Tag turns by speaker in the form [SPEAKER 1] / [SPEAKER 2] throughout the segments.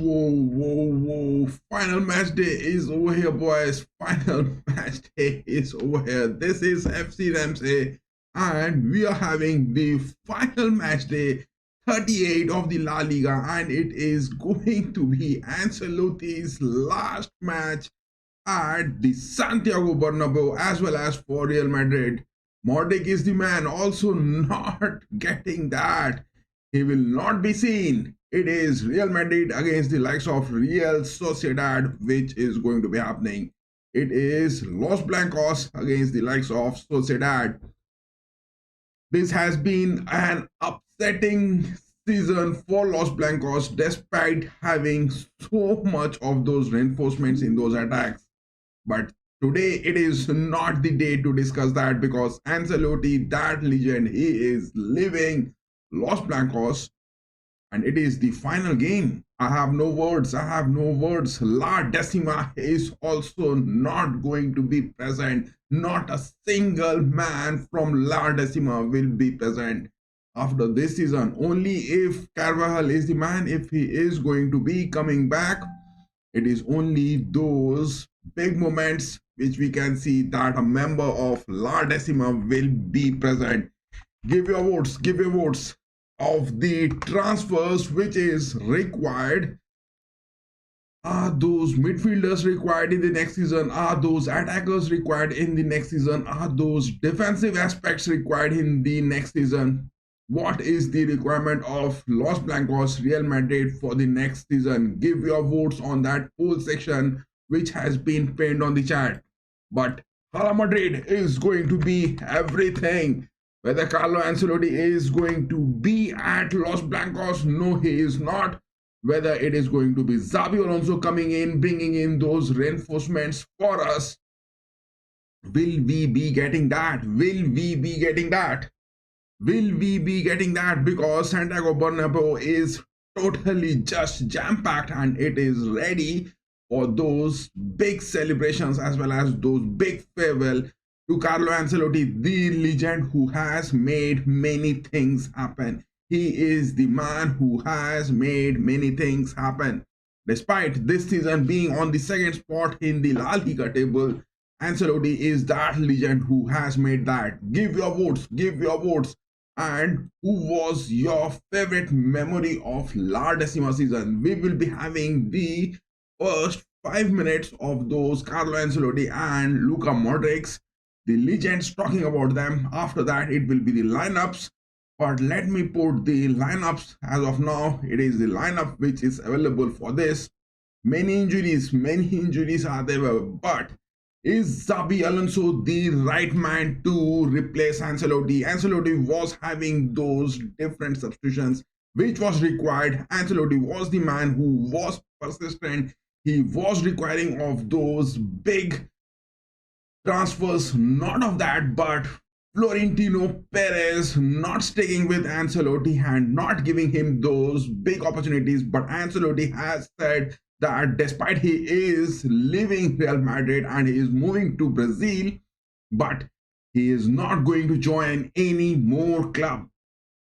[SPEAKER 1] Whoa. Final match day is over here, boys. Final match day is over here. This is FC RAMSAY, and we are having the final match day 38 of the La Liga, and it is going to be Ancelotti's last match at the Santiago Bernabéu as well as for Real Madrid. Modric is the man, also not getting that. He will not be seen. It is Real Madrid against the likes of Real Sociedad, which is going to be happening. It is Los Blancos against the likes of Sociedad. This has been an upsetting season for Los Blancos despite having so much of those reinforcements in those attacks. But today it is not the day to discuss that because Ancelotti, that legend, he is leaving Los Blancos and it is the final game. I have no words. La Decima is also not going to be present. Not a single man from La Decima will be present after this season. Only if Carvajal is the man, if he is going to be coming back. It is only those big moments which we can see that a member of La Decima will be present. Give your votes of the transfers which is required. Are those midfielders required in the next season? Are those attackers required in the next season? Are those defensive aspects required in the next season? What is the requirement of Los Blancos Real Madrid for the next season? Give your votes on that poll section which has been pinned on the chat. But Real Madrid is going to be everything. Whether Carlo Ancelotti is going to be at Los Blancos, no, he is not. Whether it is going to be Xabi Alonso coming in, bringing in those reinforcements for us, will we be getting that? Will we be getting that? Because Santiago Bernabéu is totally just jam-packed and it is ready for those big celebrations as well as those big farewell to Carlo Ancelotti, the legend who has made many things happen. He is the man who has made many things happen. Despite this season being on the second spot in the La Liga table, Ancelotti is that legend who has made that. Give your votes. And who was your favorite memory of La Decima season? We will be having the first 5 minutes of those Carlo Ancelotti and Luka Modric, the legends, talking about them. After that, it will be the lineups. But let me put the lineups as of now. It is the lineup which is available for this. Many injuries are there. But is Xabi Alonso the right man to replace Ancelotti? Ancelotti was having those different substitutions which was required. Ancelotti was the man who was persistent. He was requiring of those big transfers, not of that, but Florentino Perez not sticking with Ancelotti and not giving him those big opportunities. But Ancelotti has said that despite he is leaving Real Madrid and he is moving to Brazil, but he is not going to join any more club.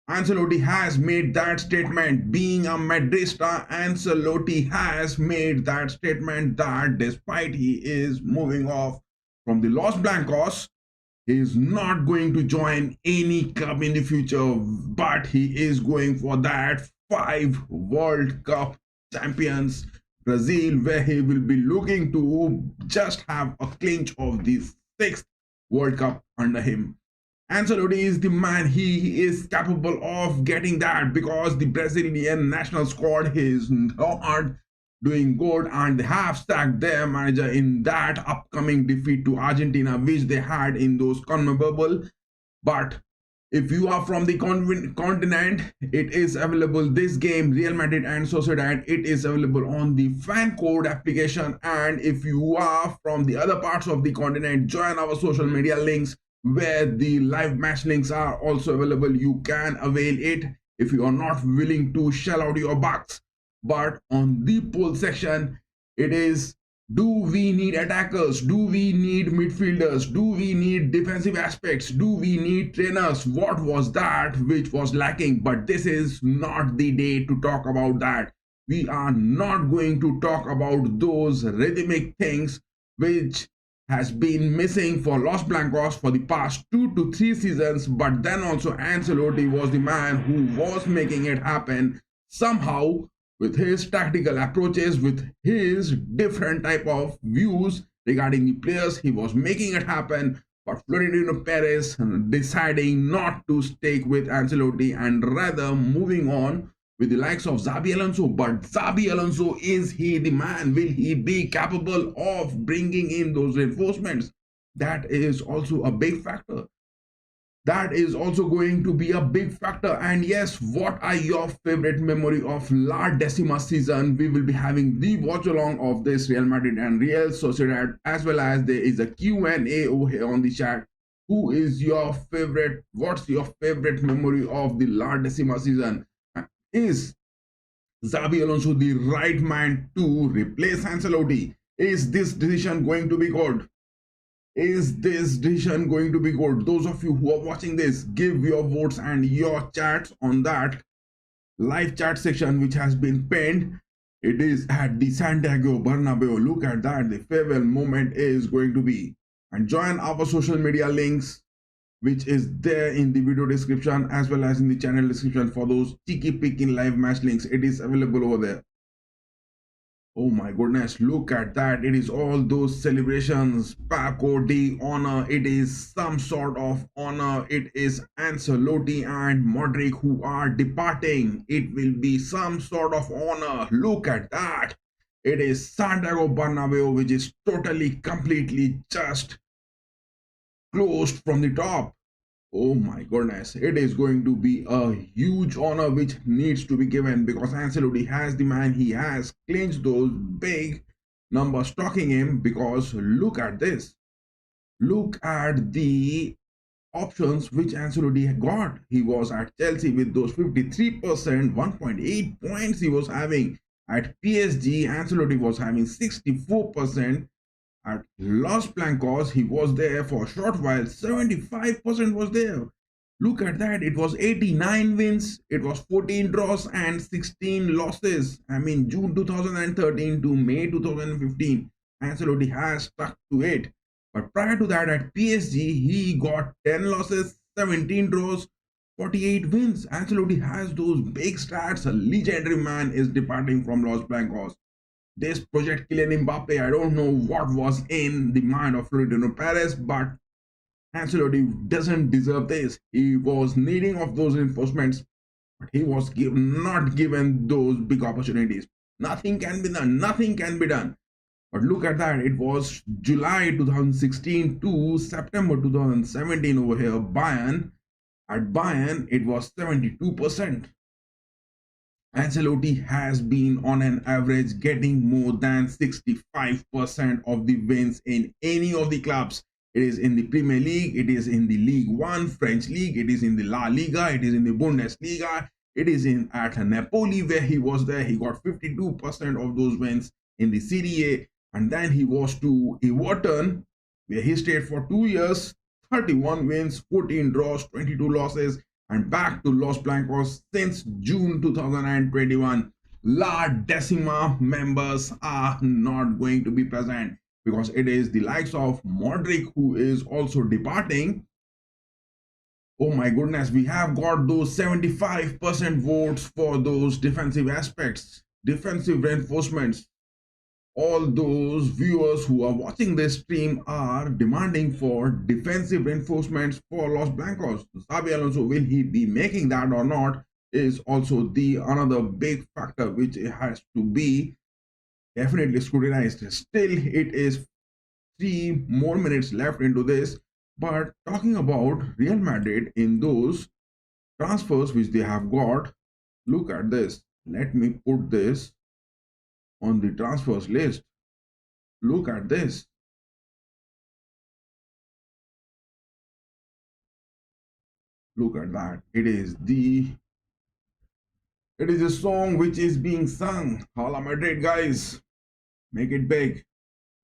[SPEAKER 1] Ancelotti has made that statement. Being a Madrista, Ancelotti has made that statement that despite he is moving off from the Los Blancos, he is not going to join any club in the future, but he is going for that 5 World Cup champions Brazil, where he will be looking to just have a clinch of the 6th World Cup under him. Ancelotti is the man. He is capable of getting that because the Brazilian national squad is not doing good and they have sacked their manager in that upcoming defeat to Argentina which they had in those CONMEBOL. But if you are from the continent, it is available. This game, Real Madrid and Sociedad, it is available on the fan code application. And if you are from the other parts of the continent, join our social media links where the live match links are also available. You can avail it if you are not willing to shell out your bucks. But on the poll section, it is, do we need attackers? Do we need midfielders? Do we need defensive aspects? Do we need trainers? What was that which was lacking? But this is not the day to talk about that. We are not going to talk about those rhythmic things which has been missing for Los Blancos for the past 2 to 3 seasons, but then also Ancelotti was the man who was making it happen somehow with his tactical approaches, with his different type of views regarding the players. He was making it happen, but Florentino Perez deciding not to stick with Ancelotti and rather moving on with the likes of Xabi Alonso. But Xabi Alonso, is he the man? Will he be capable of bringing in those reinforcements? That is also a big factor. That is also going to be a big factor. And yes, what are your favorite memory of La Decima season? We will be having the watch along of this Real Madrid and Real Sociedad, as well as there is a Q&A over here on the chat. Who is your favorite? What's your favorite memory of the La Decima season? Is Xabi Alonso the right man to replace Ancelotti? Is this decision going to be good? Is this decision going to be good? Those of you who are watching this, give your votes and your chats on that live chat section which has been pinned. It is at the Santiago Bernabéu. Look at that. The farewell moment is going to be. And join our social media links which is there in the video description as well as in the channel description for those cheeky picking live match links. It is available over there. Oh my goodness, look at that. It is all those celebrations, Paco de honor. It is some sort of honor. It is Ancelotti and Modric who are departing. It will be some sort of honor. Look at that. It is Santiago Bernabeu, which is totally, completely just closed from the top. Oh my goodness, it is going to be a huge honor which needs to be given because Ancelotti has the man, he has clinched those big numbers talking him. Because look at this, look at the options which Ancelotti got. He was at Chelsea with those 53%, 1.8 points he was having. At PSG, Ancelotti was having 64%. At Los Blancos, he was there for a short while, 75% was there. Look at that, it was 89 wins, it was 14 draws and 16 losses. I mean, June 2013 to May 2015, Ancelotti has stuck to it. But prior to that, at PSG, he got 10 losses, 17 draws, 48 wins. Ancelotti has those big stats. A legendary man is departing from Los Blancos. This project Kylian Mbappé, I don't know what was in the mind of Florentino Perez, but Ancelotti doesn't deserve this. He was needing of those reinforcements, but he was not given those big opportunities. Nothing can be done. Nothing can be done. But look at that. It was July 2016 to September 2017 over here. Bayern. At Bayern, it was 72%. Ancelotti has been on an average getting more than 65% of the wins in any of the clubs. It is in the Premier League, it is in the League One, French League, it is in the La Liga, it is in the Bundesliga, it is in at Napoli where he was there. He got 52% of those wins in the Serie A, and then he was to Everton where he stayed for 2 years, 31 wins, 14 draws, 22 losses, and back to Los Blancos since June 2021. La Decima members are not going to be present because it is the likes of Modric who is also departing. Oh my goodness, we have got those 75% votes for those defensive aspects, defensive reinforcements. All those viewers who are watching this stream are demanding for defensive reinforcements for Los Blancos. Xabi Alonso, will he be making that or not, is also the another big factor which has to be definitely scrutinized. Still, it is 3 more minutes left into this. But talking about Real Madrid in those transfers which they have got, look at this. Let me put this on the transfers list. Look at this. Look at that. It is a song which is being sung. Hala Madrid, guys, make it big.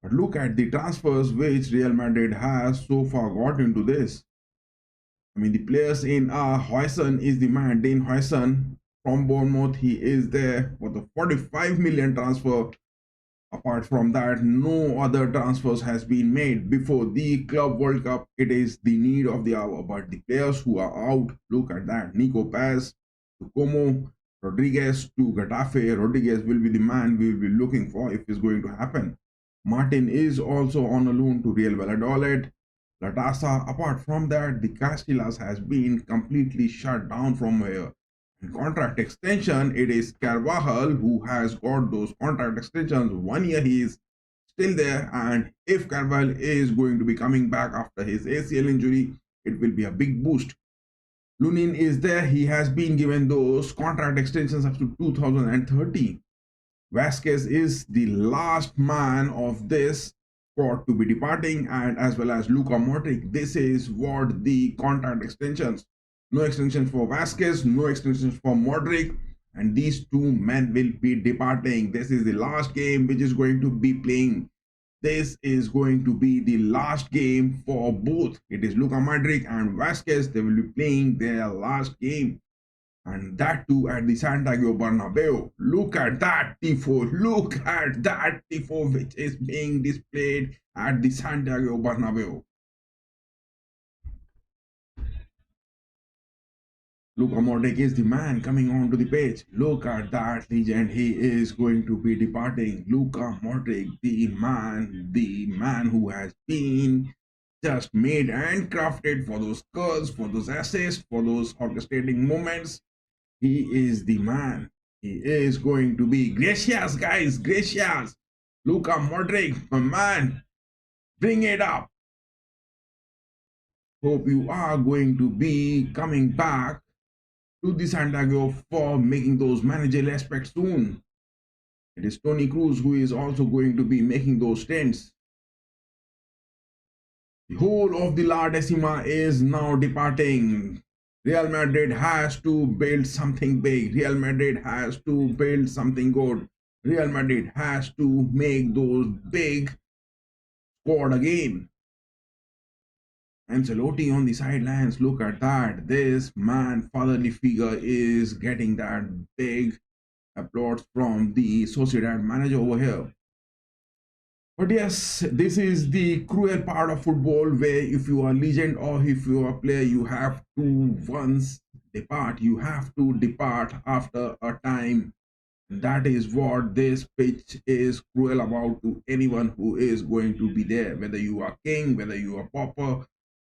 [SPEAKER 1] But look at the transfers which Real Madrid has so far got into this. I mean, the players in Huijsen is the man, Dane Huijsen. from Bournemouth. He is there for the 45 million transfer. Apart from that, no other transfers has been made before the Club World Cup. It is the need of the hour. But the players who are out, look at that. Nico Paz to Como, Rodriguez to Getafe. Rodriguez will be the man we will be looking for if it's going to happen. Martin is also on a loan to Real Valladolid. Latasa, apart from that, the Castilas has been completely shut down from here. In contract extension, it is Carvajal who has got those contract extensions. 1 year he is still there, and if Carvajal is going to be coming back after his ACL injury, it will be a big boost. Lunin is there. He has been given those contract extensions up to 2030. Vasquez is the last man of this squad to be departing, and as well as Luka Modric. This is what the contract extensions. No extensions for Vasquez, no extensions for Modric, and these two men will be departing. This is the last game which is going to be playing. This is going to be the last game for both. It is Luka Modric and Vasquez. They will be playing their last game, and that too at the Santiago Bernabéu. Look at that tifo, look at that tifo which is being displayed at the Santiago Bernabéu. Luka Modric is the man coming onto the pitch. Look at that legend. He is going to be departing. Luka Modric, the man who has been just made and crafted for those curls, for those assists, for those orchestrating moments. He is the man. He is going to be gracious, guys, gracious. Luka Modric, my man, bring it up. Hope you are going to be coming back to the Santiago for making those managerial aspects soon. It is Tony Kroos who is also going to be making those stints. The whole of the La Decima is now departing. Real Madrid has to build something big. Real Madrid has to build something good. Real Madrid has to make those big squad again. Ancelotti on the sidelines, look at that. This man, fatherly figure, is getting that big applause from the Sociedad manager over here. But yes, this is the cruel part of football where if you are a legend or if you are a player, you have to once depart. You have to depart after a time. That is what this pitch is cruel about to anyone who is going to be there, whether you are king, whether you are pauper,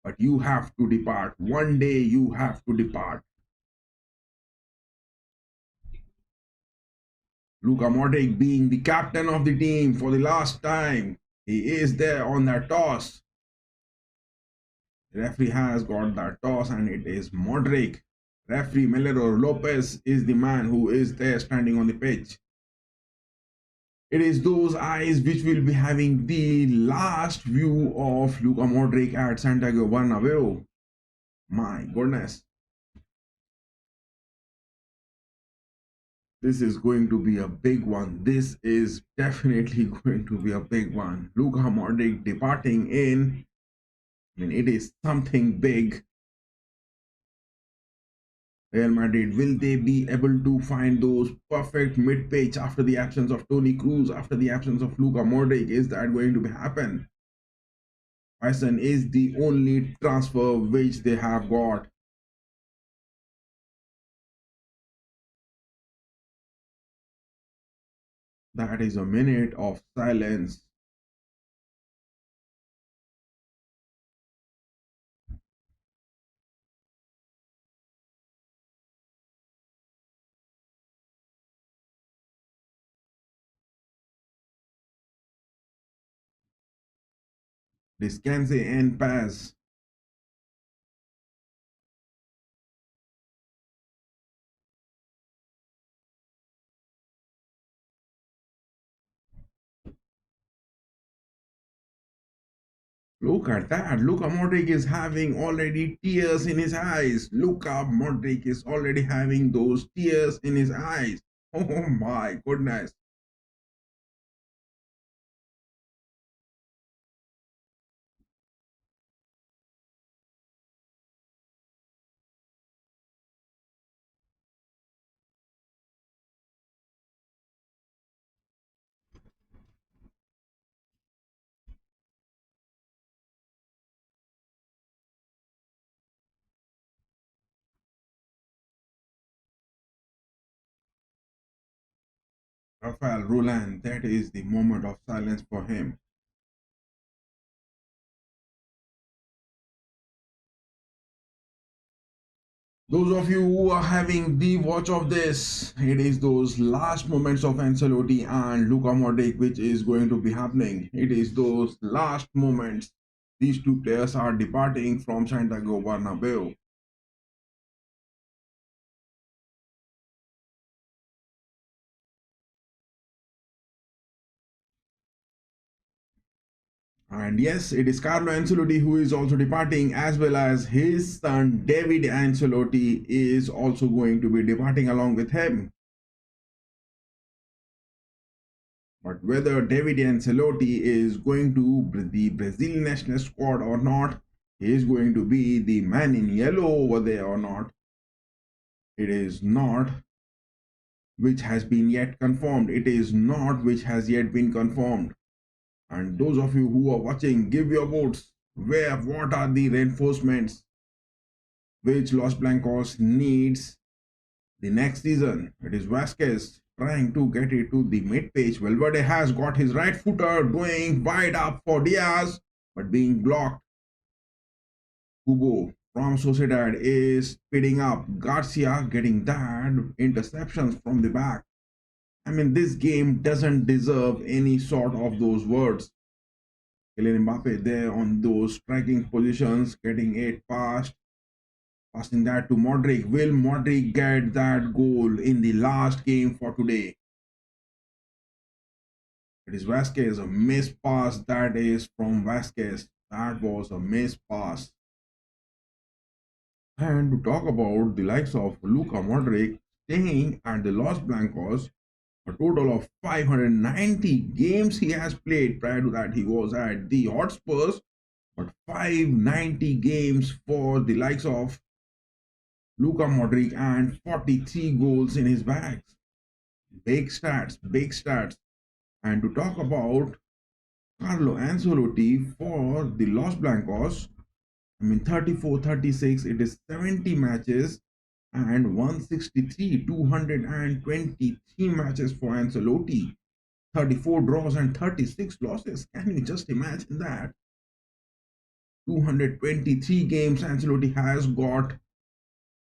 [SPEAKER 1] but you have to depart. One day you have to depart. Luka Modric being the captain of the team for the last time. He is there on that toss. The referee has got that toss and it is Modric. Referee Melero Lopez is the man who is there standing on the pitch. It is those eyes which will be having the last view of Luka Modric at Santiago Bernabeu. My goodness. This is going to be a big one. This is definitely going to be a big one. Luka Modric departing in. I mean, it is something big. Real Madrid, will they be able to find those perfect mid-pitch after the absence of Toni Kroos, after the absence of Luka Modric? Is that going to happen? Bison is the only transfer which they have got. That is a minute of silence. Descanse and pass. Look at that. Luka Modric is having already tears in his eyes. Luka Modric is already having those tears in his eyes. Oh my goodness. Rafael Roland, that is the moment of silence for him. Those of you who are having the watch of this, it is those last moments of Ancelotti and Luka Modric which is going to be happening. It is those last moments. These two players are departing from Santiago Bernabéu. And yes, it is Carlo Ancelotti who is also departing, as well as his son David Ancelotti is also going to be departing along with him. But whether David Ancelotti is going to the Brazilian national squad or not, he is going to be the man in yellow over there or not, it is not which has been yet confirmed. It is not which has yet been confirmed. And those of you who are watching, give your votes. What are the reinforcements which Los Blancos needs the next season? It is Vasquez trying to get it to the mid page. Valverde has got his right footer doing wide up for Diaz, but being blocked. Kubo from Sociedad is speeding up. Garcia getting that interceptions from the back. I mean, this game doesn't deserve any sort of those words. Kylian Mbappé there on those striking positions, getting it past, passing that to Modric. Will Modric get that goal in the last game for today? It is Vasquez, a missed pass. That is from Vasquez. That was a missed pass. And to talk about the likes of Luka Modric staying at the Los Blancos, a total of 590 games he has played. Prior to that, he was at the Hotspurs, but 590 games for the likes of Luka Modric and 43 goals in his bags. Big stats, big stats. And to talk about Carlo Ancelotti for the Los Blancos, I mean 34, 36, it is 70 matches and 163, 223 matches for Ancelotti, 34 draws and 36 losses. Can you just imagine that? 223 games Ancelotti has got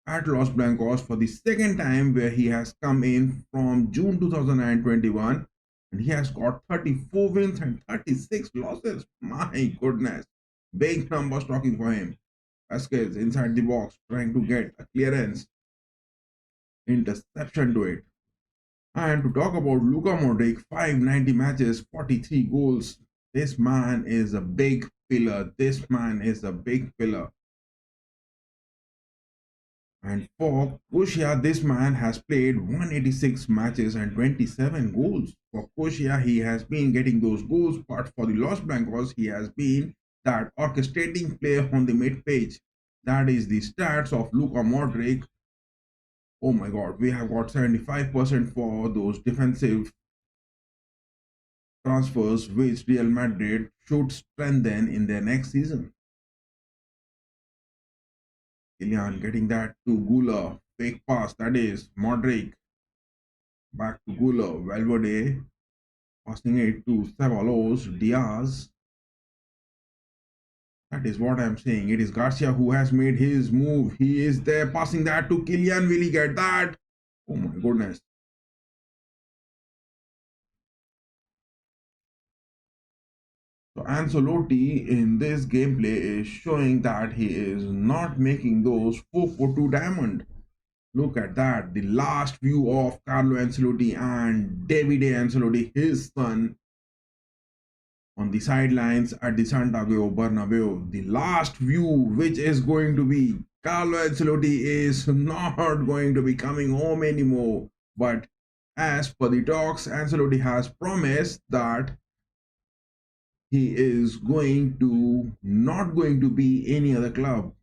[SPEAKER 1] at Los Blancos for the second time, where he has come in from June 2021, and he has got 34 wins and 36 losses. My goodness, big numbers talking for him. Vasquez inside the box trying to get a clearance, interception to it. And to talk about Luka Modric, 590 matches, 43 goals. This man is a big pillar. This man is a big pillar. And for Croatia, this man has played 186 matches and 27 goals. For Croatia, he has been getting those goals, but for the Los Blancos, he has been that orchestrating player on the mid page. That is the stats of Luka Modric. Oh my God, we have got 75% for those defensive transfers, which Real Madrid should strengthen in their next season. Kylian getting that to Gula. Fake pass. That is Modric. Back to Gula. Valverde passing it to Ceballos. Diaz. That is what I'm saying. It is Garcia who has made his move. He is there passing that to Kylian. Will he get that? Oh my goodness. So Ancelotti in this gameplay is showing that he is not making those 4-4-2 diamond. Look at that. The last view of Carlo Ancelotti and David Ancelotti, his son, on the sidelines at the Santiago Bernabéu. The last view, which is going to be Carlo Ancelotti is not going to be coming home anymore. But as per the talks, Ancelotti has promised that he is not going to be any other club.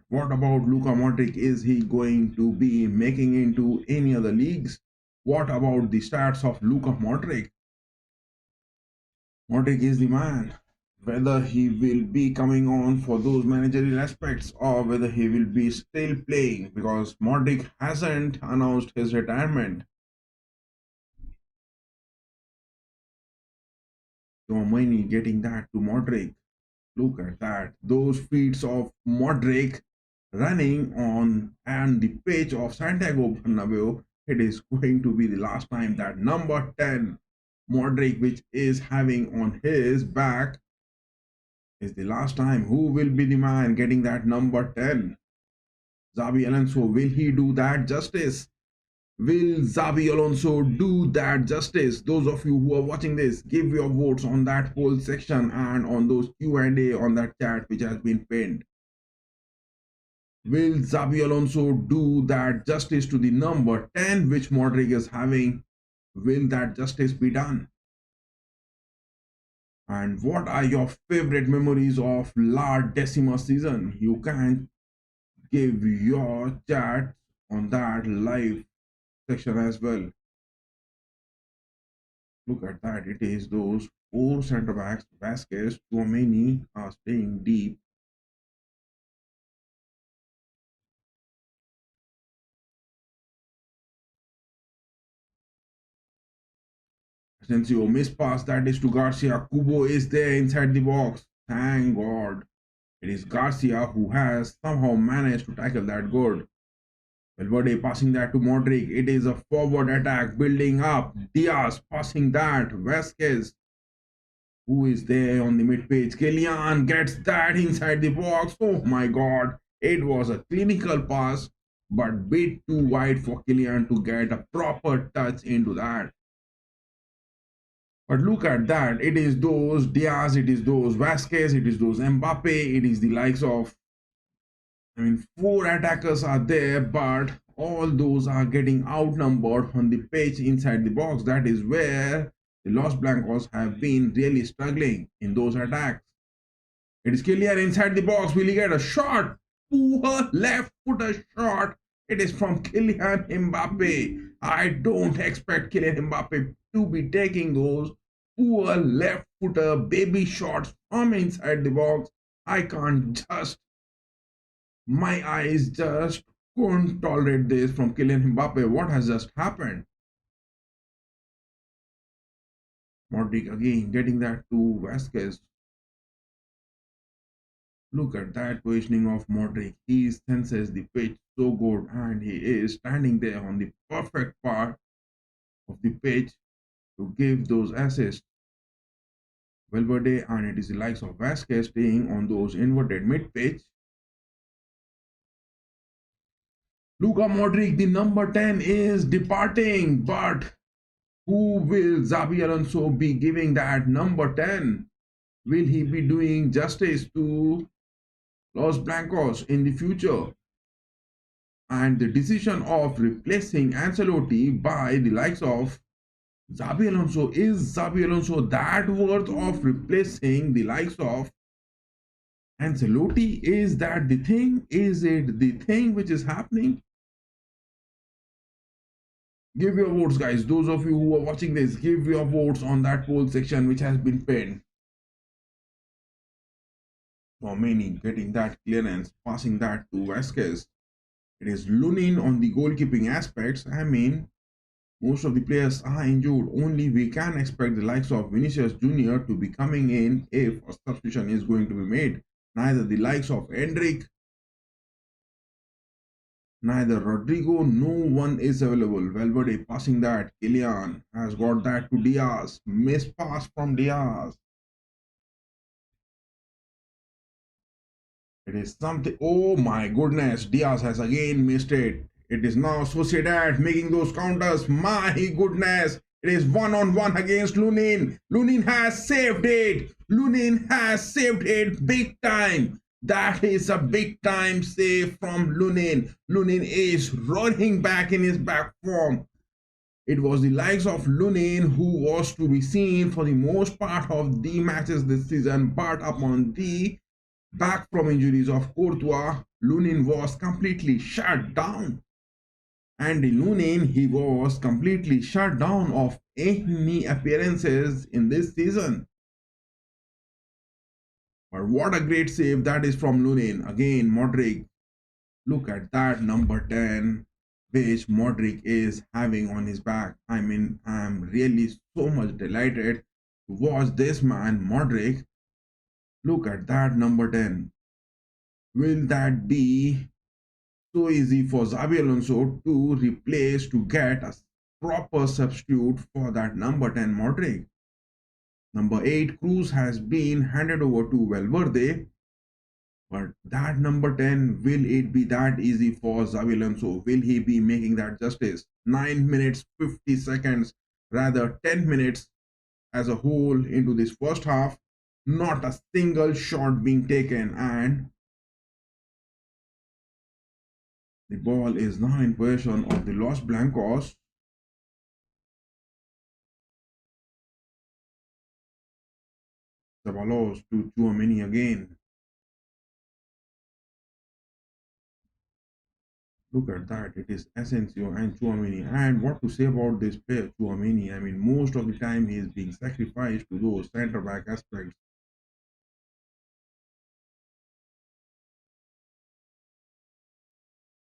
[SPEAKER 1] What about Luka Modric? Is he going to be making into any other leagues? What about the stats of Luka Modric? Modric is the man. whether he will be coming on for those managerial aspects or whether he will be still playing, because Modric hasn't announced his retirement. Tchouaméni getting that to Modric. Look at that. Those feats of Modric running on and the pitch of Santiago Bernabéu. It is going to be the last time that number 10 Modric, which is having on his back, is the last time. Who will be the man getting that number 10? Xabi Alonso, will he do that justice? Will Xabi Alonso do that justice? Those of you who are watching this, give your votes on that whole section and on those Q&A on that chat which has been pinned. Will Xabi Alonso do that justice to the number 10 which Modric is having? Will that justice be done? And what are your favorite memories of La Decima season? You can give your chat on that live section as well. Look at that. It is those four centre backs, Vasquez, Tchouaméni are staying deep. Asensio miss pass, that is to Garcia. Kubo is there inside the box. Thank God. It is Garcia who has somehow managed to tackle that goal. Valverde passing that to Modric. It is a forward attack building up. Diaz passing that. Vasquez, who is there on the mid page. Kylian gets that inside the box. Oh my God. It was a clinical pass, but bit too wide for Kylian to get a proper touch into that. But look at that. It is those Diaz, it is those Vasquez, it is those Mbappe, it is the likes of, four attackers are there, but all those are getting outnumbered on the pitch inside the box. That is where the Los Blancos have been really struggling in those attacks. It is Kylian inside the box. Will he get a shot? Poor left footer shot. It is from Kylian Mbappé. I don't expect Kylian Mbappé to be taking those poor left footer baby shots from inside the box. I can't just, my eyes just couldn't tolerate this from Kylian Mbappé. What has just happened? Modric again getting that to Vasquez. Look at that positioning of Modric. He senses the pitch so good and he is standing there on the perfect part of the pitch to give those assists. Valverde, and it is the likes of Vasquez staying on those inverted mid pitch. Luka Modric, the number 10, is departing, but who will Xabi Alonso be giving that number 10? Will he be doing justice to Los Blancos in the future? And the decision of replacing Ancelotti by the likes of Xabi Alonso, is Xabi Alonso that worth of replacing the likes of Ancelotti? Is that the thing? Is it the thing which is happening? Give your votes, guys. Those of you who are watching this, give your votes on that poll section which has been pinned. Tchouaméni getting that clearance, passing that to Vasquez. It is Lunin on the goalkeeping aspects. Most of the players are injured. Only we can expect the likes of Vinicius Jr. to be coming in if a substitution is going to be made. Neither the likes of Endrick, neither Rodrigo, no one is available. Valverde passing that. Kylian has got that to Diaz. Miss pass from Diaz. It is something. Oh my goodness. Diaz has again missed it. It is now Sociedad making those counters. My goodness. It is one-on-one against Lunin. Lunin has saved it. Lunin has saved it big time. That is a big time save from Lunin. Lunin is running back in his back form. It was the likes of Lunin who was to be seen for the most part of the matches this season, but upon the back from injuries of Courtois, Lunin was completely shut down. And Lunin, he was completely shut down of any appearances in this season. But what a great save that is from Lunin. Again, Modric. Look at that number 10, which Modric is having on his back. I mean, I'm really so much delighted to watch this man, Modric. Look at that number 10. Will that be so easy for Xabi Alonso to replace, to get a proper substitute for that number 10 Modric? Number 8, Kroos has been handed over to Valverde. But that number 10, will it be that easy for Xabi Alonso? Will he be making that justice? 9 minutes 50 seconds, rather 10 minutes as a whole into this first half. Not a single shot being taken, and the ball is now in possession of the Los Blancos. Ceballos to Tchouaméni again. Look at that. It is Asensio and Tchouaméni. And what to say about this player, Tchouaméni? I mean, most of the time he is being sacrificed to those centre back aspects.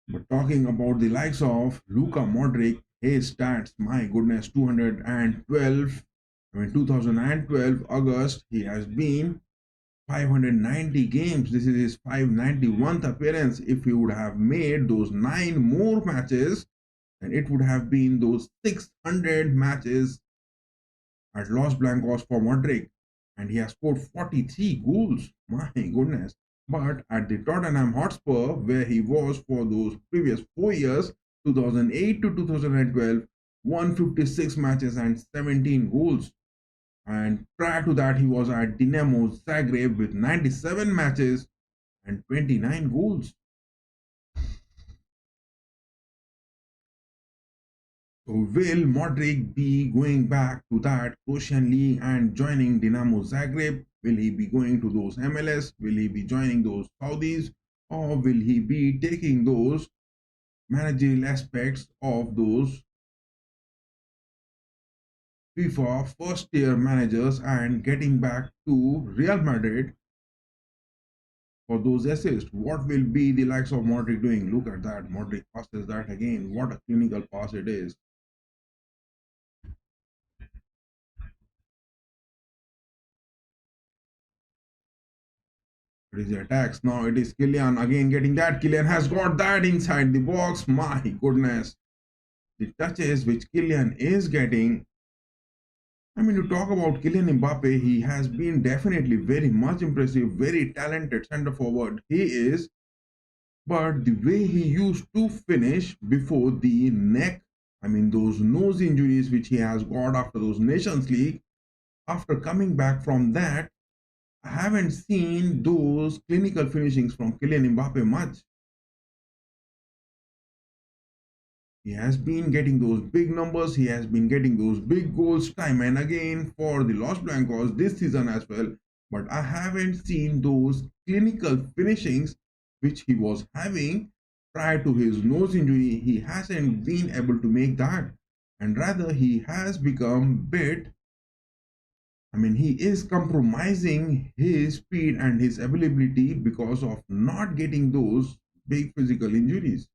[SPEAKER 1] But talking about the likes of Luka Modric, his stats, my goodness, 212. I mean, 2012 August, he has been 590 games. This is his 591st appearance. If he would have made those 9 more matches, then it would have been those 600 matches at Los Blancos for Modric. And he has scored 43 goals. My goodness. But at the Tottenham Hotspur, where he was for those previous 4 years, 2008 to 2012, 156 matches and 17 goals. And prior to that, he was at Dinamo Zagreb with 97 matches and 29 goals. So will Modric be going back to that Croatian league and joining Dinamo Zagreb? Will he be going to those MLS? Will he be joining those Saudis? Or will he be taking those managerial aspects of those FIFA first tier managers and getting back to Real Madrid for those assists? What will be the likes of Modric doing? Look at that. Modric passes that again. What a clinical pass it is. It is the attacks. Now it is Kylian again getting that. Kylian has got that inside the box. My goodness. The touches which Kylian is getting. I mean, to talk about Kylian Mbappé, he has been definitely very much impressive, very talented centre forward. He is, but the way he used to finish before the neck, I mean, those nose injuries which he has got after those Nations League, after coming back from that, I haven't seen those clinical finishings from Kylian Mbappe much. He has been getting those big numbers, he has been getting those big goals time and again for the Los Blancos this season as well. But I haven't seen those clinical finishings which he was having prior to his nose injury. He hasn't been able to make that. And rather, he has become bit. I mean, he is compromising his speed and his availability because of not getting those big physical injuries.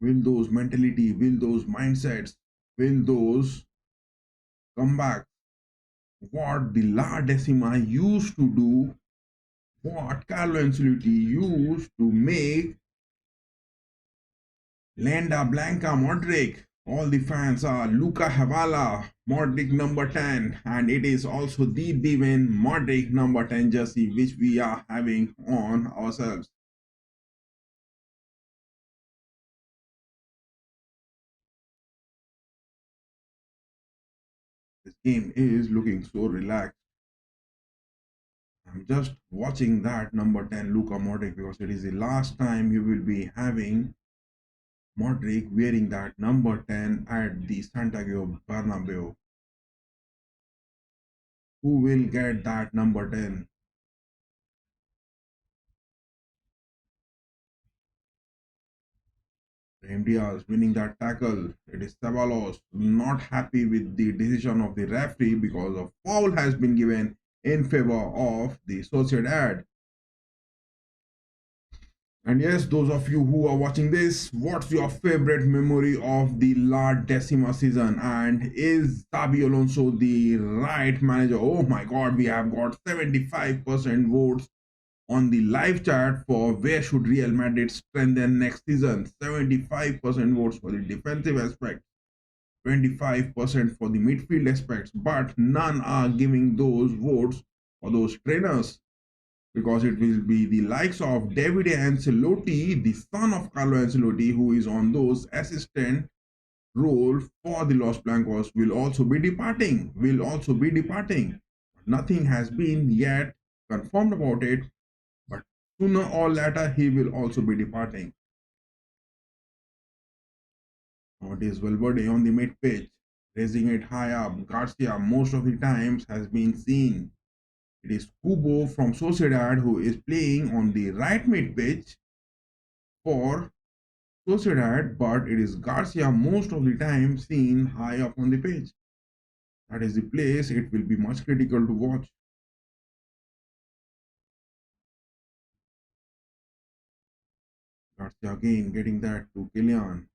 [SPEAKER 1] Will those mentality, will those mindsets, will those comebacks, what the La Decima used to do, what Carlo Ancelotti used to make Lenda Blanca Modric. All the fans are Luca Havala, Modric number 10, and it is also the Divan Modric number 10 jersey which we are having on ourselves. This game is looking so relaxed. I'm just watching that number 10 Luka Modric because it is the last time you will be having Modric wearing that number 10 at the Santiago Bernabéu. Who will get that number 10? Brahim Diaz winning that tackle. It is Ceballos not happy with the decision of the referee because a foul has been given in favor of the Sociedad. And yes, those of you who are watching this, what's your favorite memory of the La Decima season? And is Xabi Alonso the right manager? Oh my god, we have got 75% votes on the live chat for where should Real Madrid strengthen next season. 75% votes for the defensive aspect, 25% for the midfield aspects, but none are giving those votes for those trainers because it will be the likes of David Ancelotti, the son of Carlo Ancelotti, who is on those assistant role for the Los Blancos, will also be departing. Nothing has been yet confirmed about it, but sooner or later he will also be departing. Now it is Valverde on the mid pitch, raising it high up. Garcia most of the times has been seen. It is Kubo from Sociedad who is playing on the right mid pitch for Sociedad, but it is Garcia most of the time seen high up on the pitch. That is the place it will be much critical to watch. Garcia again getting that to Kylian.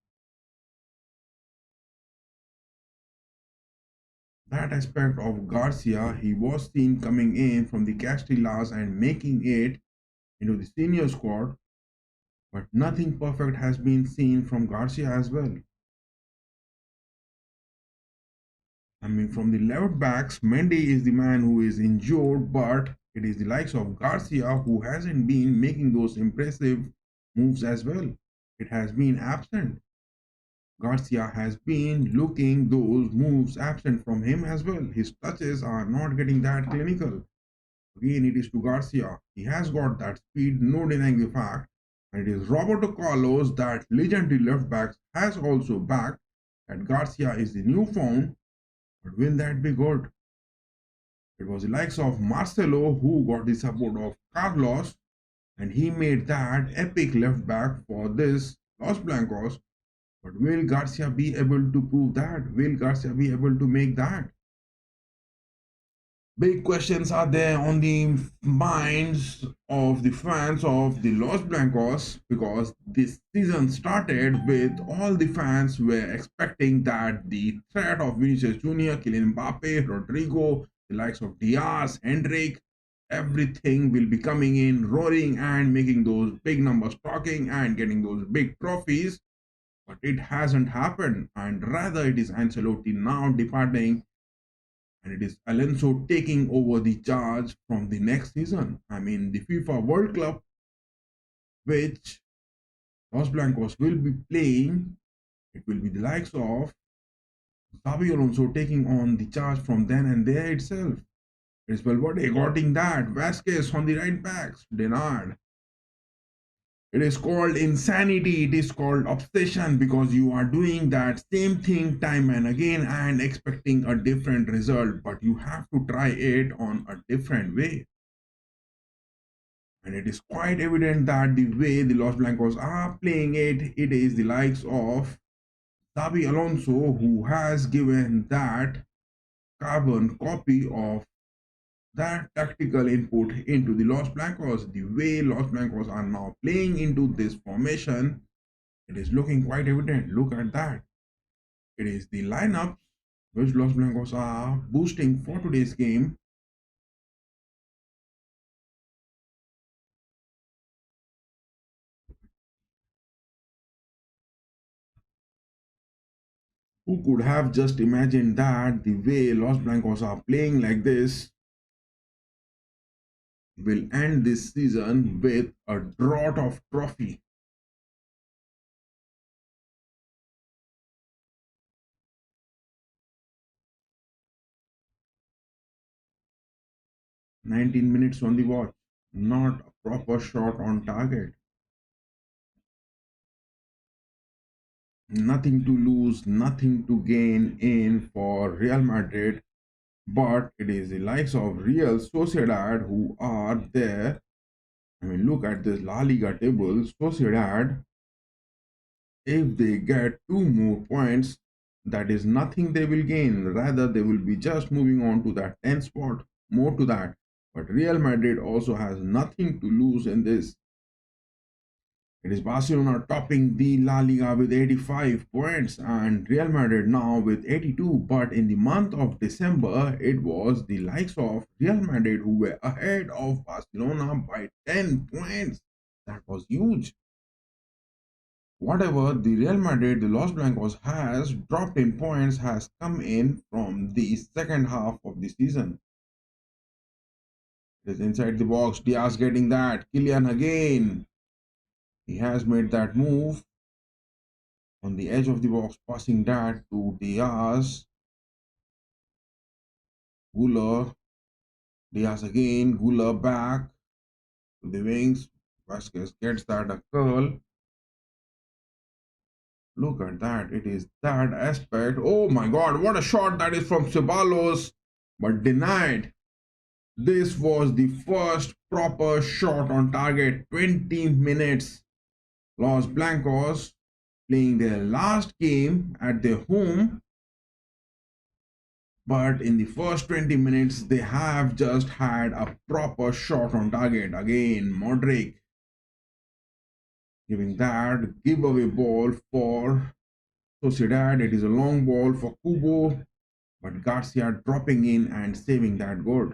[SPEAKER 1] That aspect of Garcia, he was seen coming in from the Castellas and making it into the senior squad, but nothing perfect has been seen from Garcia as well. I mean, from the left backs, Mendy is the man who is injured, but it is the likes of Garcia who hasn't been making those impressive moves as well. It has been absent. Garcia has been looking those moves absent from him as well. His touches are not getting that clinical. Again, it is to Garcia. He has got that speed, no denying the fact. And it is Roberto Carlos, that legendary left back, has also backed that Garcia is the new form. But will that be good? It was the likes of Marcelo who got the support of Carlos, and he made that epic left back for this Los Blancos. But will Garcia be able to prove that? Will Garcia be able to make that? Big questions are there on the minds of the fans of the Los Blancos because this season started with all the fans were expecting that the threat of Vinicius Jr., Kylian Mbappé, Rodrigo, the likes of Diaz, Hendrick, everything will be coming in, roaring and making those big numbers talking and getting those big trophies. But it hasn't happened, and rather it is Ancelotti now departing and it is Alonso taking over the charge from the next season. I mean, the FIFA World Cup, which Los Blancos will be playing, it will be the likes of Xabi Alonso taking on the charge from then and there itself. It's Valverde getting that, Vasquez on the right backs, Denard. It is called insanity, it is called obsession because you are doing that same thing time and again and expecting a different result, but you have to try it on a different way. And it is quite evident that the way the Los Blancos are playing it, it is the likes of Xabi Alonso who has given that carbon copy of that tactical input into the Los Blancos. The way Los Blancos are now playing into this formation, it is looking quite evident. Look at that. It is the lineups which Los Blancos are boosting for today's game. Who could have just imagined that the way Los Blancos are playing like this will end this season with a drought of trophy. "19 minutes on the watch, not a proper shot on target. Nothing to lose, nothing to gain in for Real Madrid, but it is the likes of Real Sociedad who are there. I mean, look at this La Liga table. Sociedad If they get 2 more points, that is nothing they will gain. Rather, they will be just moving on to that 10th spot, more to that. But Real Madrid also has nothing to lose in this. It is Barcelona topping the La Liga with 85 points and Real Madrid now with 82. But in the month of December, it was the likes of Real Madrid who were ahead of Barcelona by 10 points. That was huge. Whatever the Real Madrid, the Los Blancos has dropped in points has come in from the second half of the season. It is inside the box. Diaz getting that. Kylian again. He has made that move on the edge of the box, passing that to Diaz. Guler. Diaz again. Guler back to the wings. Vasquez gets that a curl. Look at that. It is that aspect. Oh my god, what a shot that is from Ceballos, but denied. This was the first proper shot on target. 20 minutes. Los Blancos playing their last game at their home. But in the first 20 minutes, they have just had a proper shot on target. Again, Modric giving that giveaway ball for Sociedad. It is a long ball for Kubo, but Garcia dropping in and saving that goal.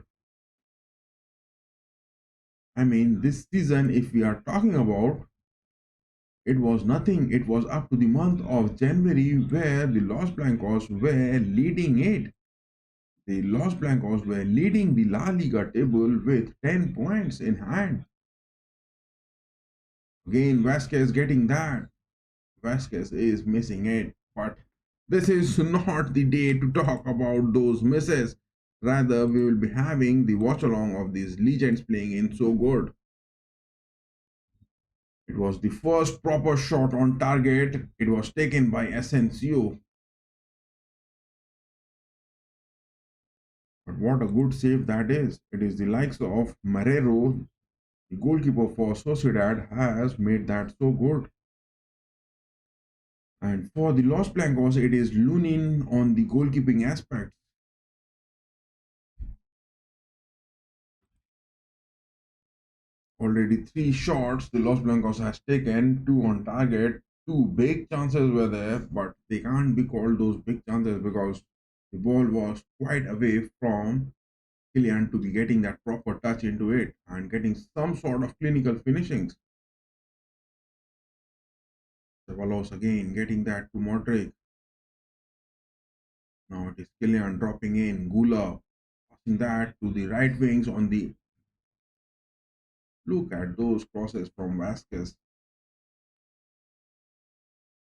[SPEAKER 1] I mean, this season, if we are talking about, it was nothing. It was up to the month of January where the Los Blancos were leading it. The Los Blancos were leading the La Liga table with 10 points in hand. Again, Vasquez getting that. Vasquez is missing it. But this is not the day to talk about those misses. Rather, we will be having the watch along of these legends playing in so good. It was the first proper shot on target. It was taken by Asensio. But what a good save that is. It is the likes of Marrero, the goalkeeper for Sociedad, has made that so good. And for the Los Blancos, it is Lunin on the goalkeeping aspect. Already 3 shots the Los Blancos has taken, 2 on target. 2 big chances were there, but they can't be called those big chances because the ball was quite away from Kylian to be getting that proper touch into it and getting some sort of clinical finishings. Ceballos again getting that to Modric. Now it is Kylian dropping in. Gula passing that to the right wings on the. Look at those crosses from Vasquez.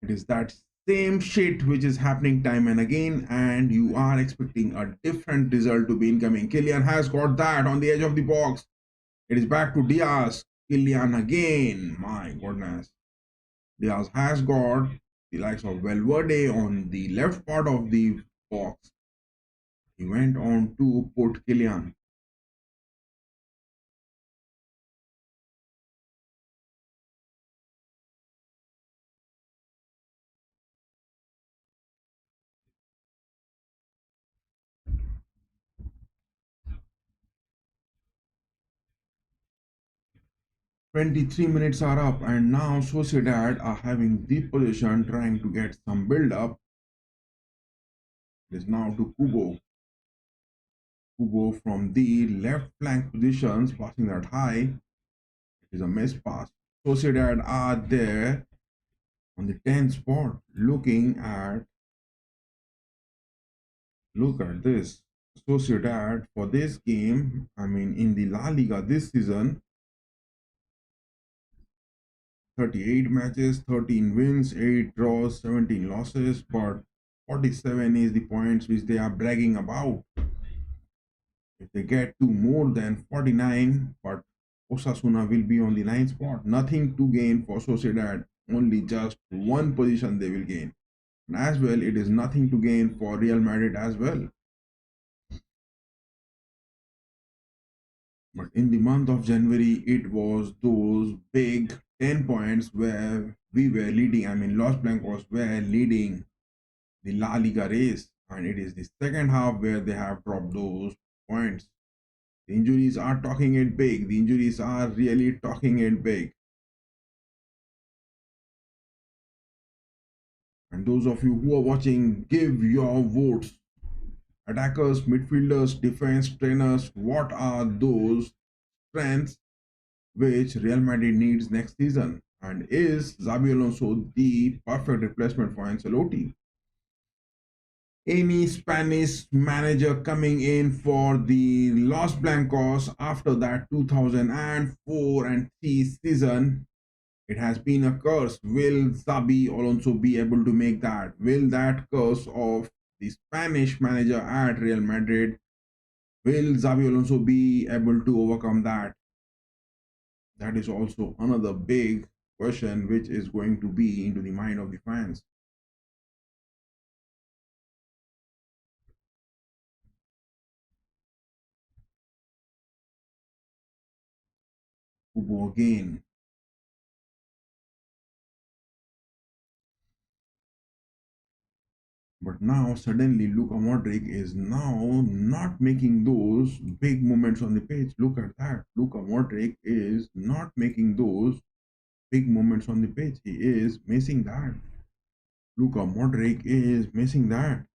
[SPEAKER 1] It is that same shit which is happening time and again, and you are expecting a different result to be incoming. Kylian has got that on the edge of the box. It is back to Diaz. Kylian again. My goodness. Diaz has got the likes of Valverde on the left part of the box. He went on to put Kylian. "23 minutes are up and now Sociedad are having the position trying to get some build up. It is now to Kubo. Kubo from the left flank positions passing that high. It is a missed pass. Sociedad are there on the 10th spot looking at. Look at this. Sociedad for this game, I mean in the La Liga this season, 38 matches, 13 wins, 8 draws, 17 losses, but 47 is the points which they are bragging about. If they get to more than 49, but Osasuna will be on the 9th spot. Nothing to gain for Sociedad, only just 1 position they will gain. And as well, it is nothing to gain for Real Madrid as well. But in the month of January, it was those big 10 points where we were leading. I mean, Los Blancos were leading the La Liga race, and it is the second half where they have dropped those points. The injuries are talking it big. The injuries are really talking it big. And those of you who are watching, give your votes. Attackers, midfielders, defense, trainers, what are those strengths which Real Madrid needs next season? And is Xabi Alonso the perfect replacement for Ancelotti? Any Spanish manager coming in for the Los Blancos after that 2004 and 3 season, it has been a curse. Will Xabi Alonso be able to make that? Will that curse of the Spanish manager at Real Madrid, will Xabi Alonso be able to overcome that? That is also another big question which is going to be into the mind of the fans. Kubo again. But now suddenly Luka Modric is now not making those big moments on the pitch. Look at that. Luka Modric is not making those big moments on the pitch. He is missing that. Luka Modric is missing that.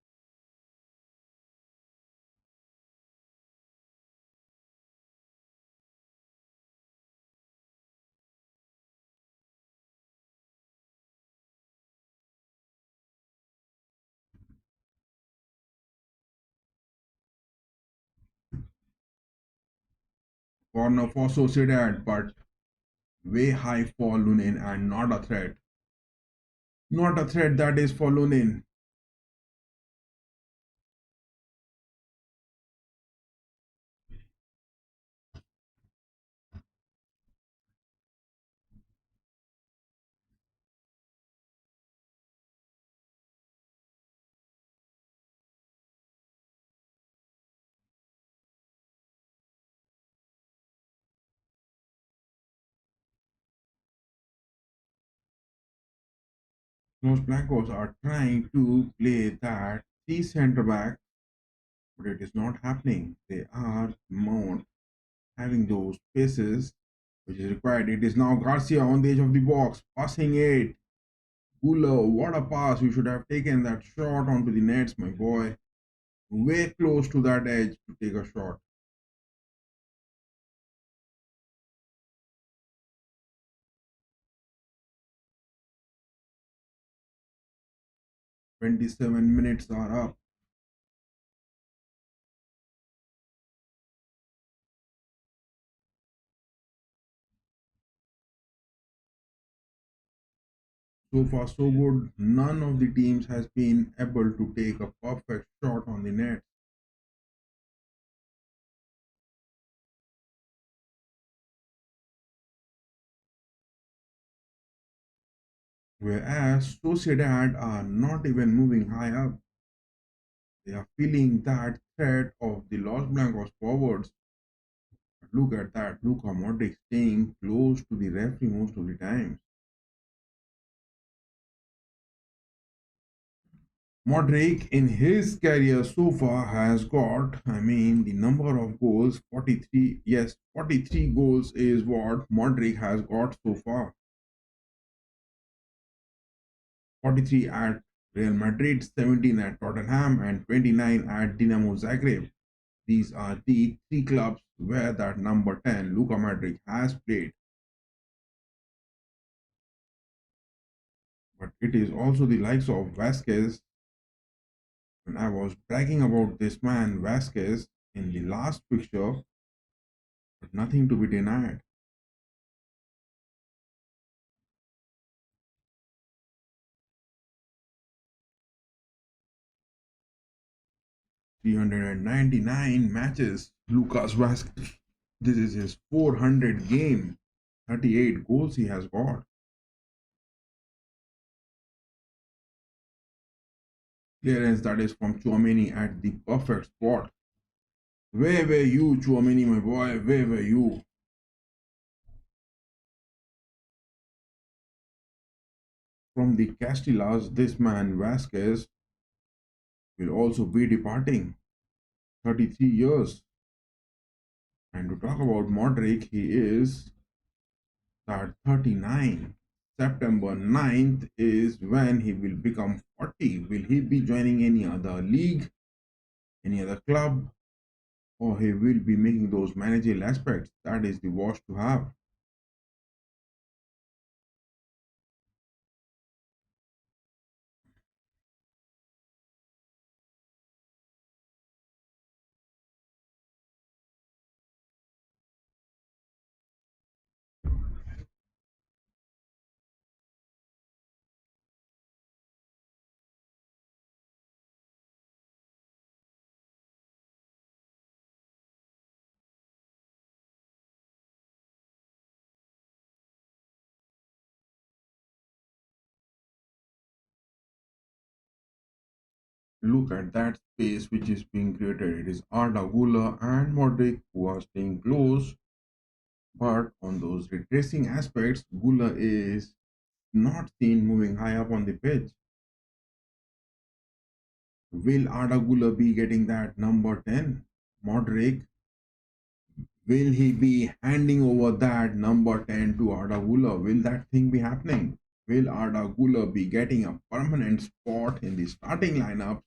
[SPEAKER 1] Corner for Sociedad, but way high for Lunin and not a threat. Not a threat that is for Lunin. Los Blancos are trying to play that three centre back, but it is not happening. They are not having those spaces which is required. It is now Garcia on the edge of the box, passing it. Gulo, what a pass. You should have taken that shot onto the nets, my boy. Way close to that edge to take a shot. "27 minutes are up. So far, so good. None of the teams has been able to take a perfect shot on the net. Whereas Sociedad are not even moving high up. They are feeling that threat of the Los Blancos forwards. But look at that. Luka Modric staying close to the referee most of the time. Modric in his career so far has got, I mean, the number of goals 43. Yes, 43 goals is what Modric has got so far. 43 at Real Madrid, 17 at Tottenham, and 29 at Dinamo Zagreb. These are the three clubs where that number 10, Luka Modric, has played. But it is also the likes of Vasquez. When I was bragging about this man, Vasquez, in the last picture, but nothing to be denied. 399 matches. Lucas Vasquez. This is his 400 game. 38 goals he has got. Clearance that is from Chouameni at the perfect spot. Where were you, Chouameni, my boy? Where were you? from the Castillas, this man Vasquez will also be departing. 33 years. And to talk about Modric, he is at 39. September 9th is when he will become 40. Will he be joining any other league, any other club, or he will be making those managerial aspects? That is the watch to have. Look at that space which is being created. It is Arda Güler and Modric who are staying close, but on those retracing aspects, Güler is not seen moving high up on the pitch. Will Arda Güler be getting that number 10? Modric, will he be handing over that number 10 to Arda Güler? Will that thing be happening? Will Arda Güler be getting a permanent spot in the starting lineup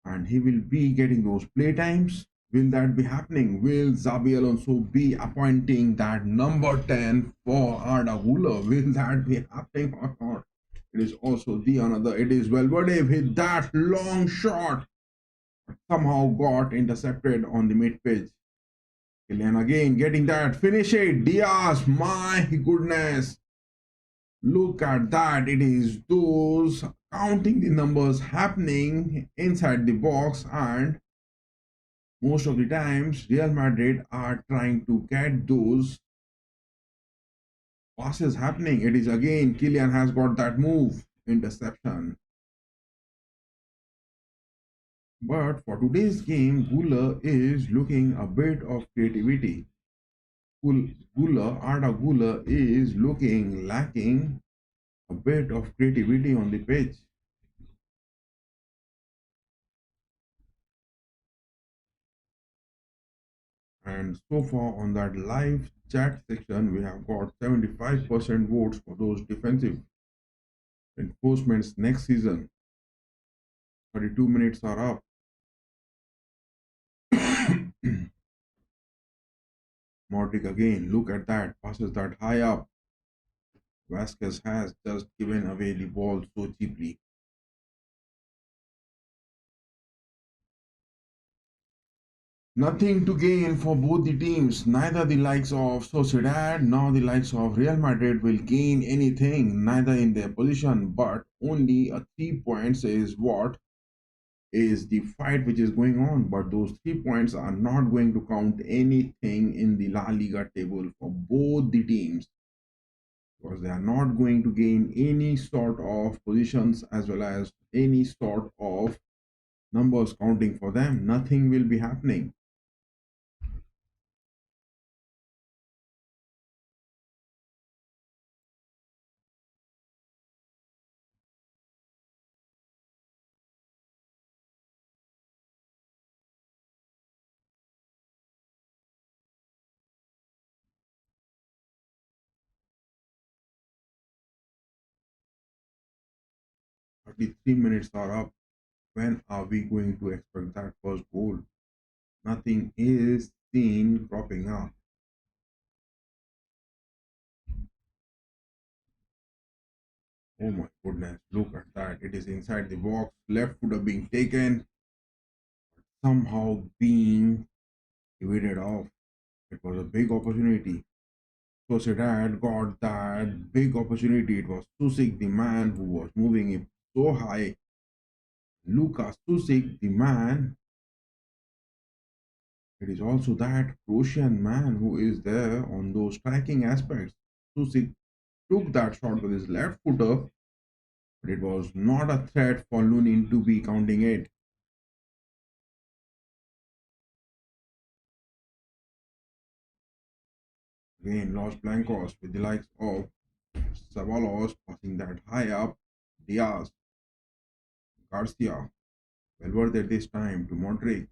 [SPEAKER 1] and he will be getting those playtimes? Will that be happening? Will Xabi Alonso be appointing that number 10 for Arda Güler? Will that be happening or not? It is also the another. It is Valverde with that long shot. Somehow got intercepted on the mid pitch. Kylian again getting that. Finish it. Diaz. My goodness. Look at that. It is those counting the numbers happening inside the box, and most of the times Real Madrid are trying to get those passes happening. It is again Kylian has got that move. Interception. But for today's game, Güler is looking a bit of creativity. Arda Güler is looking lacking a bit of creativity on the pitch. And so far on that live chat section, we have got 75% votes for those defensive enforcements next season. 32 minutes are up. Modric again, look at that, passes that high up. Vasquez has just given away the ball so cheaply. Nothing to gain for both the teams. Neither the likes of Sociedad nor the likes of Real Madrid will gain anything, neither in their position, but only a 3 points is what is the fight which is going on. But those 3 points are not going to count anything in the La Liga table for both the teams, because they are not going to gain any sort of positions as well as any sort of numbers counting for them. Nothing will be happening. But the 3 minutes are up. When are we going to expect that first goal? Nothing is seen cropping up. Oh my goodness, look at that. It is inside the box. Left footer being taken, somehow being evaded off. It was a big opportunity. Sociedad got that big opportunity. It was Susik, the man who was moving it so high. Lucas Susik, the man. It is also that Croatian man who is there on those striking aspects. Susik took that shot with his left footer, but it was not a threat for Lunin to be counting it. Again, Los Blancos with the likes of Ceballos passing that high up. Diaz, Garcia, Valverde this time to Modric.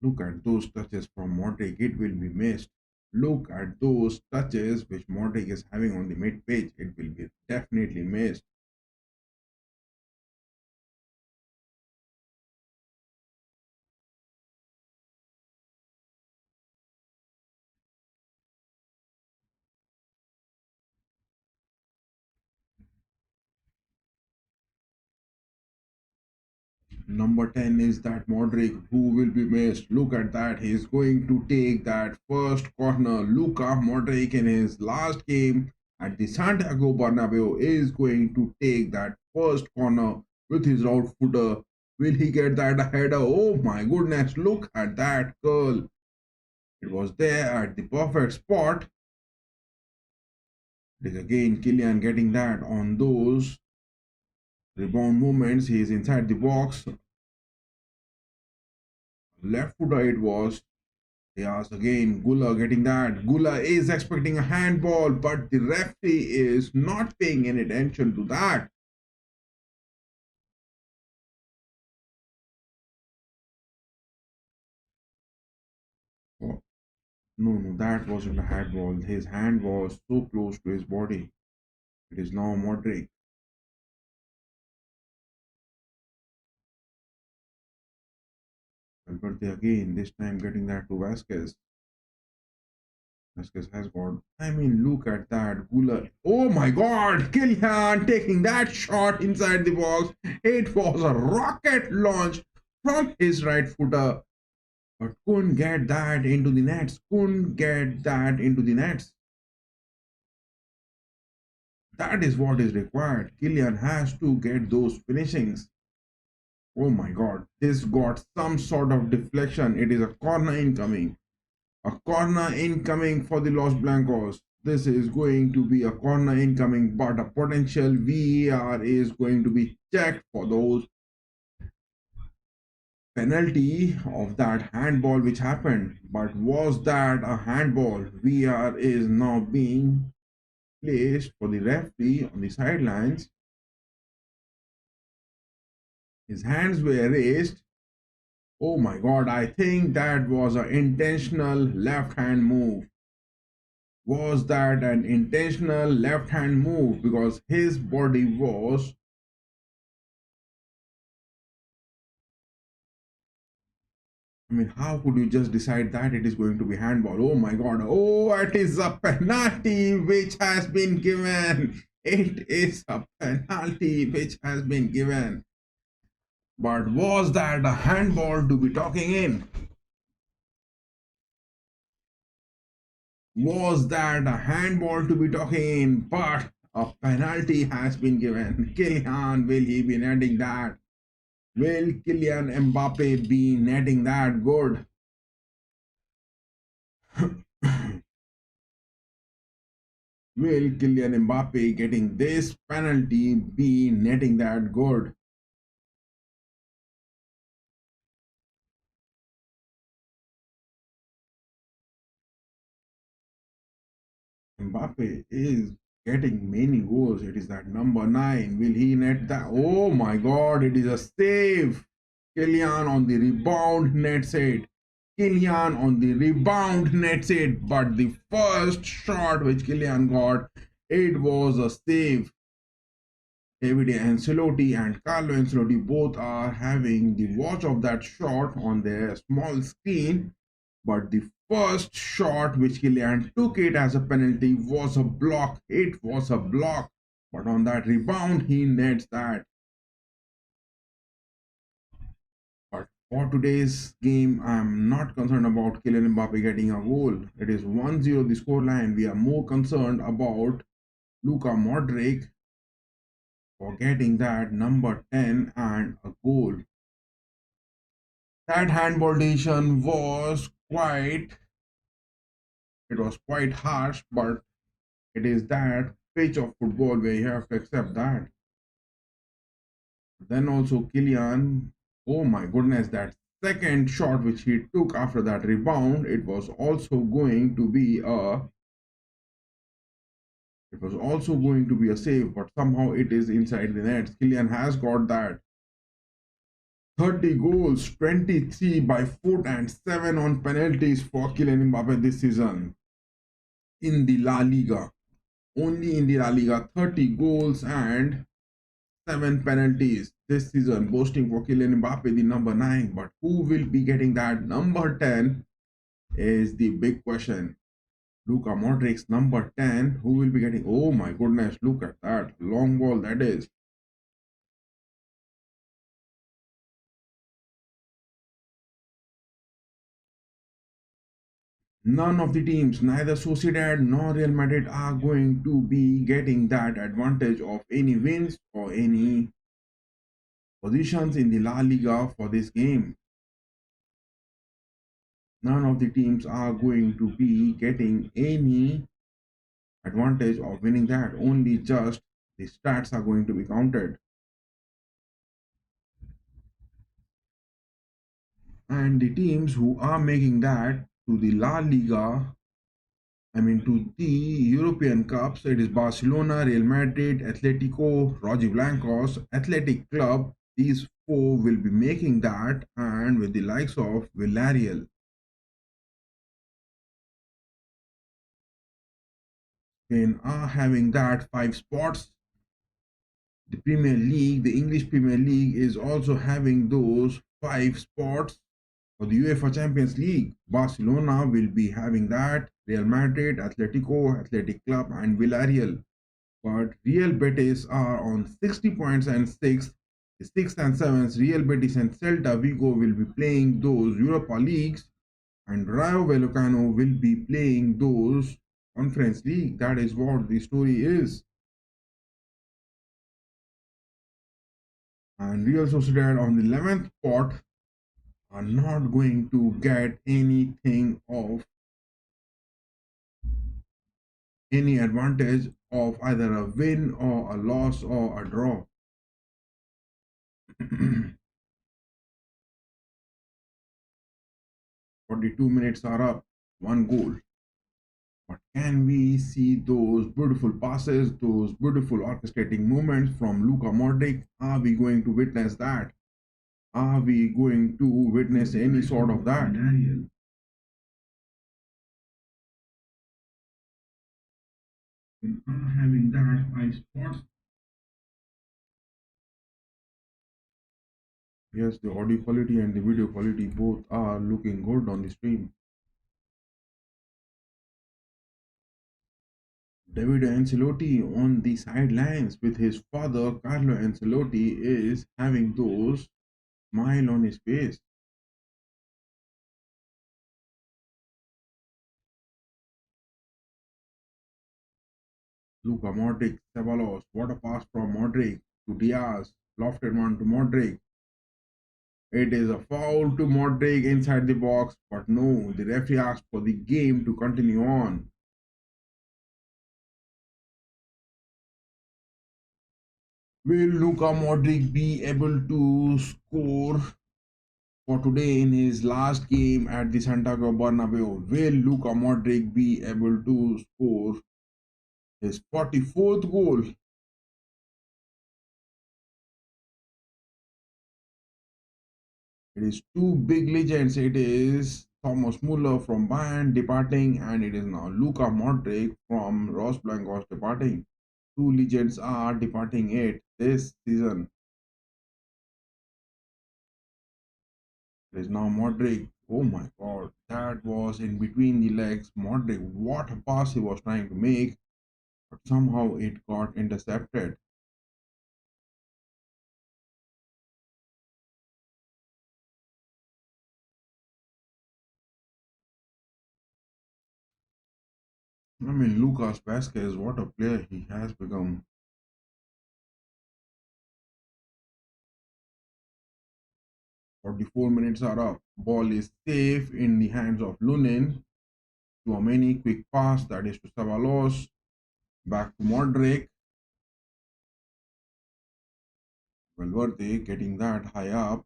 [SPEAKER 1] Look at those touches from Modric, it will be missed. Look at those touches which Modric is having on the mid pitch, it will be definitely missed. Number 10 is that Modric who will be missed. Look at that. He's going to take that first corner. Luka Modric in his last game at the Santiago Bernabéu is going to take that first corner with his right footer. Will he get that header? Oh my goodness. Look at that curl. It was there at the perfect spot. It is again Kylian getting that on those rebound movements. He is inside the box. Left footer it was. Yes, again, Gula getting that. Gula is expecting a handball, but the referee is not paying any attention to that. Oh, no, that wasn't a handball. His hand was so close to his body. It is now Modric. Valverde again, this time getting that to Vasquez. Vasquez has got. I mean, look at that. Gula. Oh my god! Kylian taking that shot inside the box. It was a rocket launch from his right footer, but couldn't get that into the nets. Couldn't get that into the nets. That is what is required. Kylian has to get those finishings. Oh my god, this got some sort of deflection. It is a corner incoming. A corner incoming for the Los Blancos. This is going to be a corner incoming, but a potential VAR is going to be checked for those penalty of that handball which happened. But was that a handball? VAR is now being placed for the referee on the sidelines. His hands were raised. Oh my god, I think that was an intentional left hand move. Was that an intentional left hand move? Because his body was. I mean, how could you just decide that it is going to be handball? Oh my god. Oh, it is a penalty which has been given. It is a penalty which has been given. But was that a handball to be talking in? Was that a handball to be talking in? But a penalty has been given. Kylian, will he be netting that? Will Kylian Mbappé be netting that good? Will Kylian Mbappé getting this penalty be netting that good? Mbappe is getting many goals. It is that number 9. Will he net that? Oh my god, it is a save. Kylian on the rebound nets it. Kylian on the rebound nets it. But the first shot which Kylian got, it was a save. Xabi Ancelotti and Carlo Ancelotti both are having the watch of that shot on their small screen. But the first shot which Kylian took it as a penalty was a block. It was a block. But on that rebound, he nets that. But for today's game, I'm not concerned about Kylian Mbappé getting a goal. It is 1-0 the scoreline. We are more concerned about Luka Modric for getting that number 10 and a goal. That handball decision was quite harsh, but it is that pitch of football where you have to accept that. Then also Kylian, oh my goodness, that second shot which he took after that rebound, it was also going to be a It was also going to be a save, but somehow it is inside the net. Kylian has got that. 30 goals, 23 by foot, and 7 on penalties for Kylian Mbappé this season in the La Liga. Only in the La Liga, 30 goals and 7 penalties this season, boasting for Kylian Mbappé, the number 9. But who will be getting that number 10 is the big question. Luka Modric's number 10, who will be getting? Oh my goodness, look at that long ball that is. None of the teams, neither Sociedad nor Real Madrid, are going to be getting that advantage of any wins or any positions in the La Liga for this game. None of the teams are going to be getting any advantage of winning that. Only just the stats are going to be counted. And the teams who are making that to the La Liga, to the European Cups, it is Barcelona, Real Madrid, Atletico, Los Blancos, Athletic Club. These four will be making that, and with the likes of Villarreal. Spain are having that 5 spots. The Premier League, the English Premier League, is also having those 5 spots. For the UEFA Champions League, Barcelona will be having that, Real Madrid, Atletico, Athletic Club, and Villarreal. But Real Betis are on 60 points and 6th. The 6th and 7th, Real Betis and Celta Vigo will be playing those Europa Leagues, and Rayo Vallecano will be playing those Conference League. That is what the story is. And Real Sociedad on the 11th spot are not going to get anything of any advantage of either a win or a loss or a draw. 42 minutes are up, 1 goal. But can we see those beautiful passes, those beautiful orchestrating movements from Luka Modric? Are we going to witness that? Are we going to witness any sort of that? Having that 5 spots. Yes, the audio quality and the video quality both are looking good on the stream. David Ancelotti on the sidelines with his father Carlo Ancelotti is having those smile on his face. Luka Modric, Ceballos, what a pass from Modric to Diaz, lofted one to Modric. It is a foul to Modric inside the box, but no, the referee asked for the game to continue on. Will Luka Modric be able to score for today in his last game at the Santiago Bernabéu? Will Luka Modric be able to score his 44th goal? It is two big legends. It is Thomas Muller from Bayern departing, and it is now Luka Modric from Los Blancos departing. Two legends are departing it this season. It is now Modric. Oh my god, that was in between the legs. Modric, what a pass he was trying to make, but somehow it got intercepted. Lucas Vasquez, what a player he has become. 44 minutes are up. Ball is safe in the hands of Lunin. Tchouaméni, quick pass, that is to Ceballos. Back to Modric. Valverde getting that high up.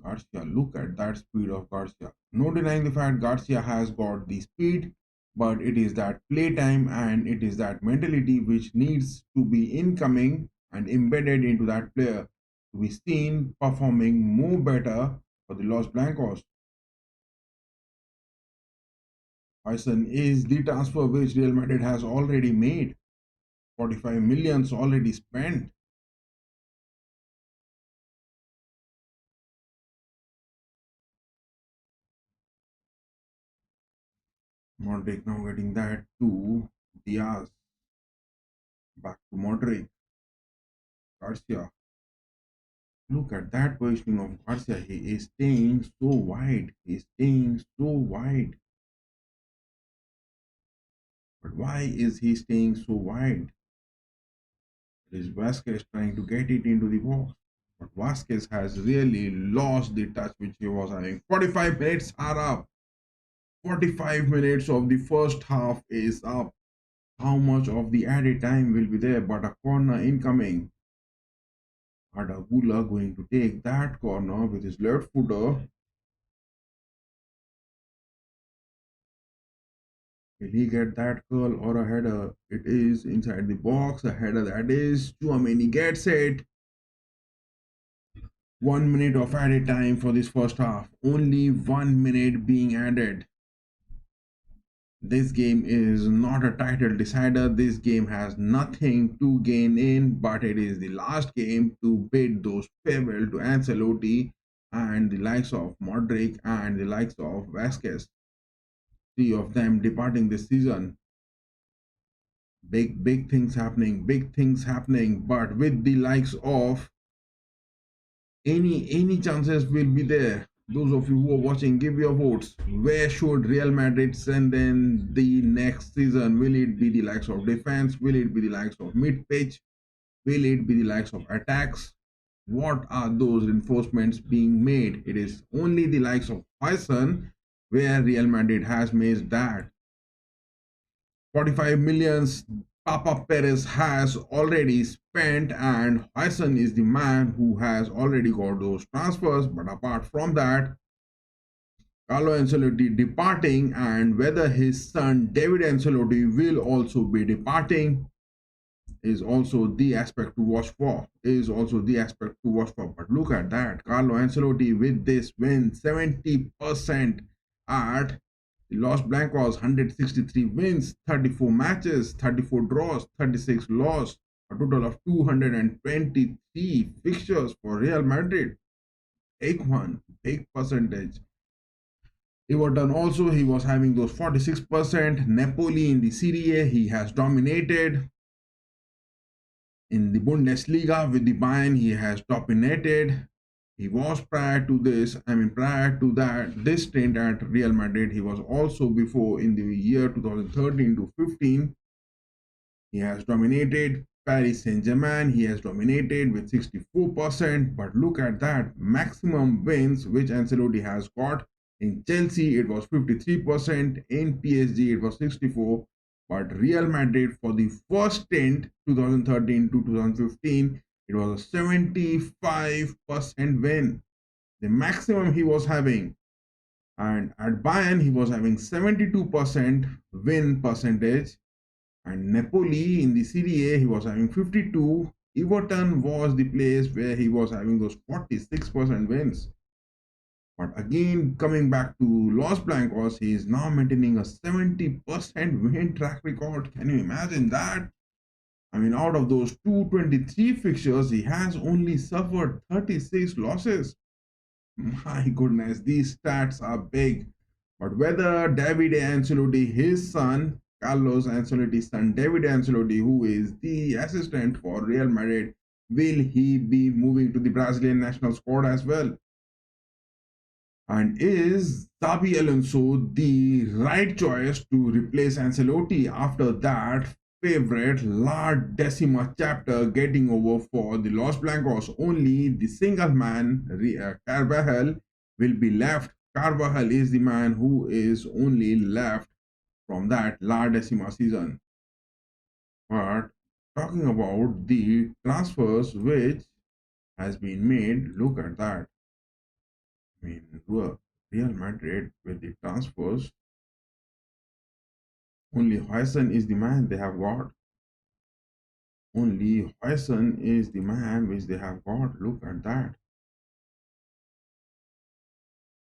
[SPEAKER 1] Garcia, look at that speed of Garcia. No denying the fact Garcia has got the speed, but it is that playtime and it is that mentality which needs to be incoming and embedded into that player to be seen performing more better for the Los Blancos. Huyson is the transfer which Real Madrid has already made. 45 millions already spent. Modric now getting that to Diaz. Back to Modric. Garcia. Look at that positioning of Garcia. He is staying so wide. He is staying so wide. But why is he staying so wide? It is Vasquez trying to get it into the box. But Vasquez has really lost the touch which he was having. 45 minutes are up. 45 minutes of the first half is up. How much of the added time will be there? But a corner incoming. Adagula going to take that corner with his left footer. Will he get that curl or a header? It is inside the box. A header that is. Tchouaméni gets it. 1 minute of added time for this first half. Only 1 minute being added. This game is not a title decider. This game has nothing to gain in, but it is the last game to bid those farewell to Ancelotti and the likes of Modric and the likes of Vasquez. Three of them departing this season. Big things happening, big things happening, but with the likes of any chances will be there. Those of you who are watching, give your votes. Where should Real Madrid send in the next season? Will it be the likes of defense? Will it be the likes of mid pitch? Will it be the likes of attacks? What are those reinforcements being made? It is only the likes of Huyson where Real Madrid has made that. 45 millions Papa Perez has already spent, and Huyson is the man who has already got those transfers. But apart from that, Carlo Ancelotti departing, and whether his son David Ancelotti will also be departing is also the aspect to watch for. But look at that, Carlo Ancelotti with this win, 70% at Los Blancos, 163 wins, 34 matches, 34 draws, 36 losses, a total of 223 fixtures for Real Madrid. Big one, big percentage. Everton also, he was having those 46%. Napoli in the Serie A, he has dominated. In the Bundesliga with the Bayern, he has dominated. He was prior to that, this stint at Real Madrid, he was also before in the year 2013 to 15. He has dominated. Paris Saint-Germain, he has dominated with 64%. But look at that maximum wins which Ancelotti has got. In Chelsea, it was 53%. In PSG, it was 64%. But Real Madrid for the first stint, 2013 to 2015, it was a 75% win, the maximum he was having. And at Bayern, he was having 72% win percentage. And Napoli in the Serie A, he was having 52. Everton was the place where he was having those 46% wins. But again, coming back to Los Blancos, he is now maintaining a 70% win track record. Can you imagine that? I mean, out of those 223 fixtures, he has only suffered 36 losses. My goodness, these stats are big. But whether David Ancelotti, his son, Carlos Ancelotti's son, David Ancelotti, who is the assistant for Real Madrid, will he be moving to the Brazilian national squad as well? And is Xabi Alonso the right choice to replace Ancelotti after that favorite La Decima chapter getting over for the Los Blancos? Only the single man, Carvajal, will be left. Carvajal is the man who is only left from that La Decima season. But talking about the transfers which has been made, look at that. I mean, Real Madrid with the transfers Only Hoyson is the man they have got. Only Hoyson is the man which they have got. Look at that.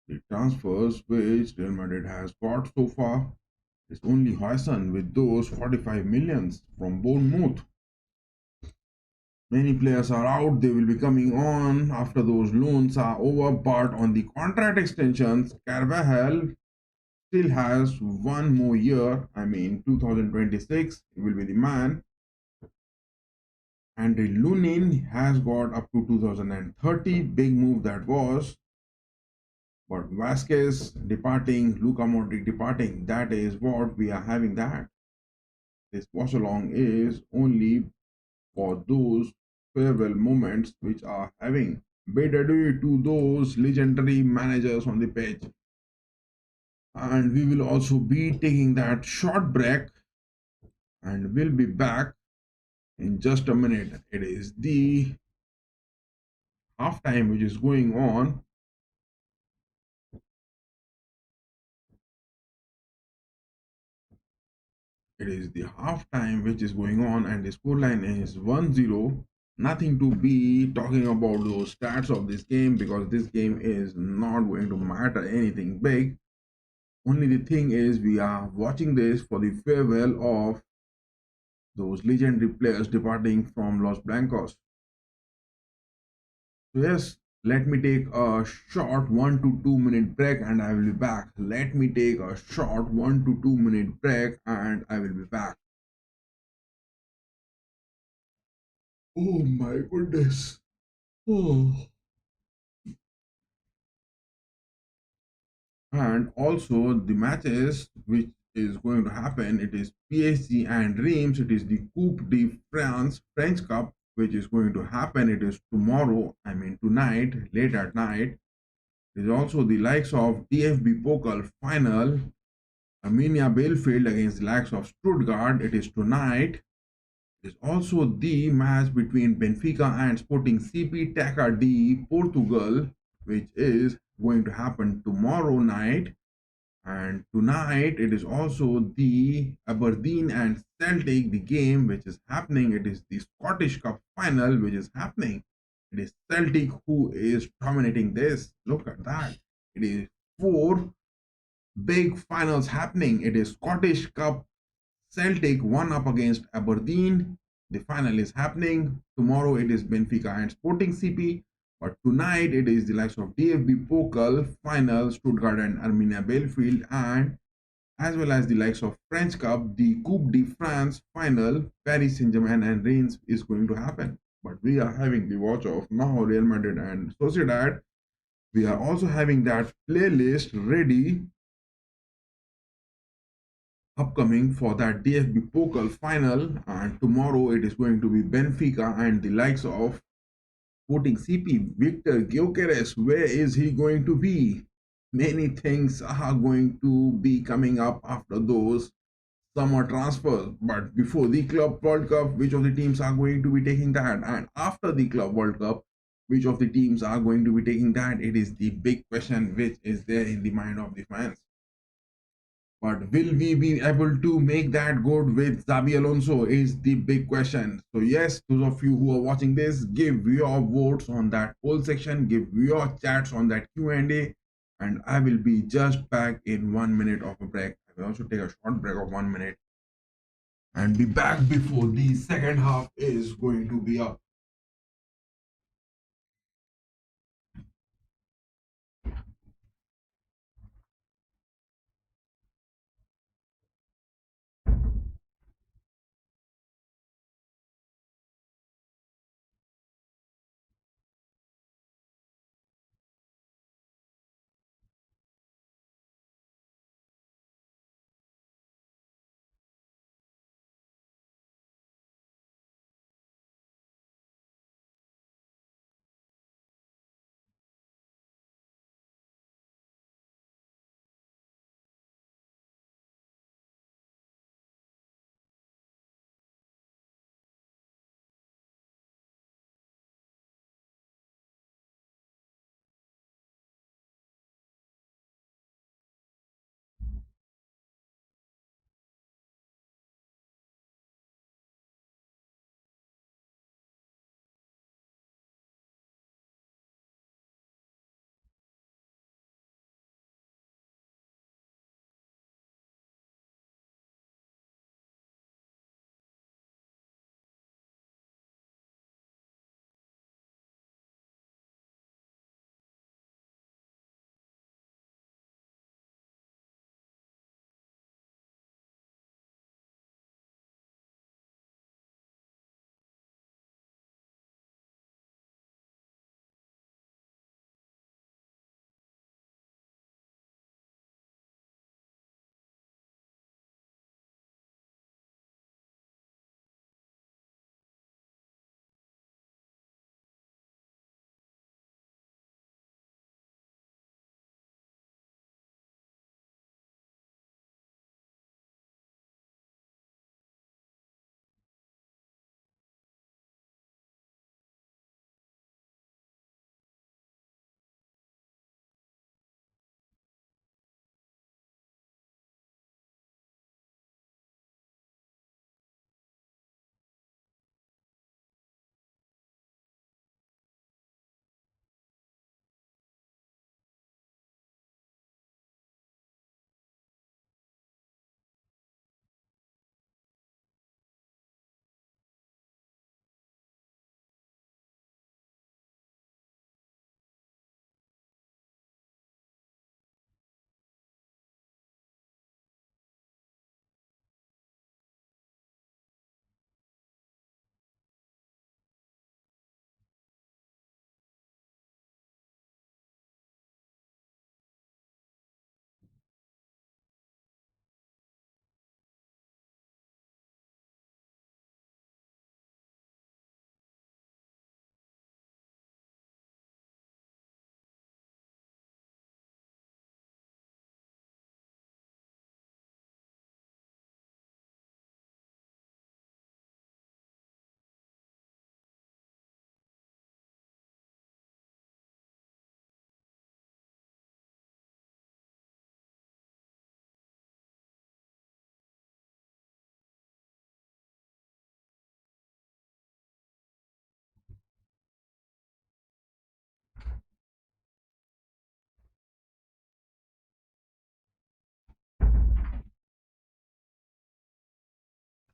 [SPEAKER 1] The transfers which Real Madrid has got so far is only Hoyson with those 45 millions from Bournemouth. Many players are out, they will be coming on after those loans are over, but on the contract extensions, Carvajal still has one more year. I mean, 2026, he will be the man. And Lunin has got up to 2030, big move that was. But Vasquez departing, Luka Modric departing, that is what we are having that. This Watchalong is only for those farewell moments which are having. Bid adieu to those legendary managers on the pitch. And we will also be taking that short break and we'll be back in just a minute. It is the halftime which is going on. It is the halftime which is going on, and the scoreline is 1-0. Nothing to be talking about those stats of this game because this game is not going to matter anything big. Only the thing is, we are watching this for the farewell of those legendary players departing from Los Blancos. So, yes, let me take a short 1 to 2 minute break and I will be back. Let me take a short 1 to 2 minute break and I will be back. Oh my goodness. Oh. And also the matches which is going to happen, it is PSG and Reims. It is the Coupe de France French Cup which is going to happen. It is tomorrow, I mean tonight, late at night. There is also the likes of DFB Pokal final, Arminia Bielefeld against the likes of Stuttgart. It is tonight. It is also the match between Benfica and Sporting CP Taca de Portugal, which is going to happen tomorrow night. And tonight it is also the Aberdeen and Celtic, the game which is happening. It is the Scottish Cup final which is happening. It is Celtic who is dominating this. Look at that. It is four big finals happening. It is Scottish Cup, Celtic one up against Aberdeen. The final is happening. Tomorrow it is Benfica and Sporting CP. But tonight it is the likes of DFB Pokal final, Stuttgart and Arminia Bielefeld, and as well as the likes of French Cup, the Coupe de France final, Paris Saint-Germain and Reims is going to happen. But we are having the watch of now Real Madrid and Sociedad. We are also having that playlist ready upcoming for that DFB Pokal final, and tomorrow it is going to be Benfica and the likes of Sporting CP. Victor Gyökeres, where is he going to be? Many things are going to be coming up after those summer transfers. But before the Club World Cup, which of the teams are going to be taking that? And after the Club World Cup, which of the teams are going to be taking that? It is the big question which is there in the mind of the fans. But will we be able to make that good with Xabi Alonso is the big question. So yes, those of you who are watching this, give your votes on that poll section, give your chats on that Q&A, and I will be just back in 1 minute of a break. I will also take a short break of 1 minute and be back before the second half is going to be up.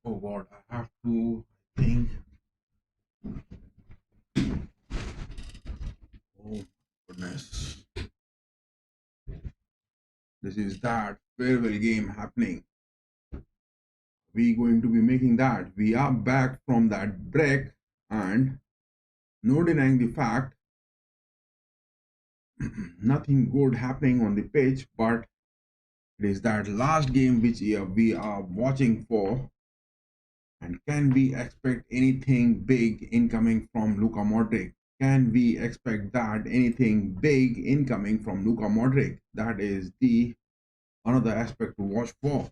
[SPEAKER 1] Oh god, I have to think. Oh goodness. This is that farewell game happening. We going to be making that. We are back from that break and no denying the fact nothing good happening on the pitch, but it is that last game which we are watching for. And can we expect anything big incoming from Luka Modric? Can we expect that anything big incoming from Luka Modric? That is the another aspect to watch for.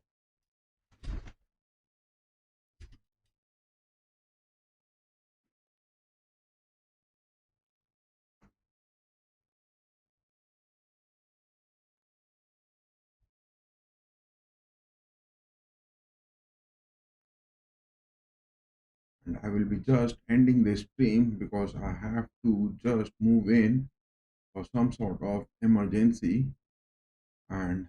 [SPEAKER 1] And I will be just ending this stream because I have to just move in for some sort of emergency. And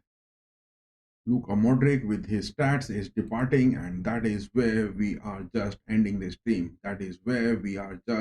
[SPEAKER 1] Luka Modric with his stats is departing, and that is where we are just ending the stream. That is where we are just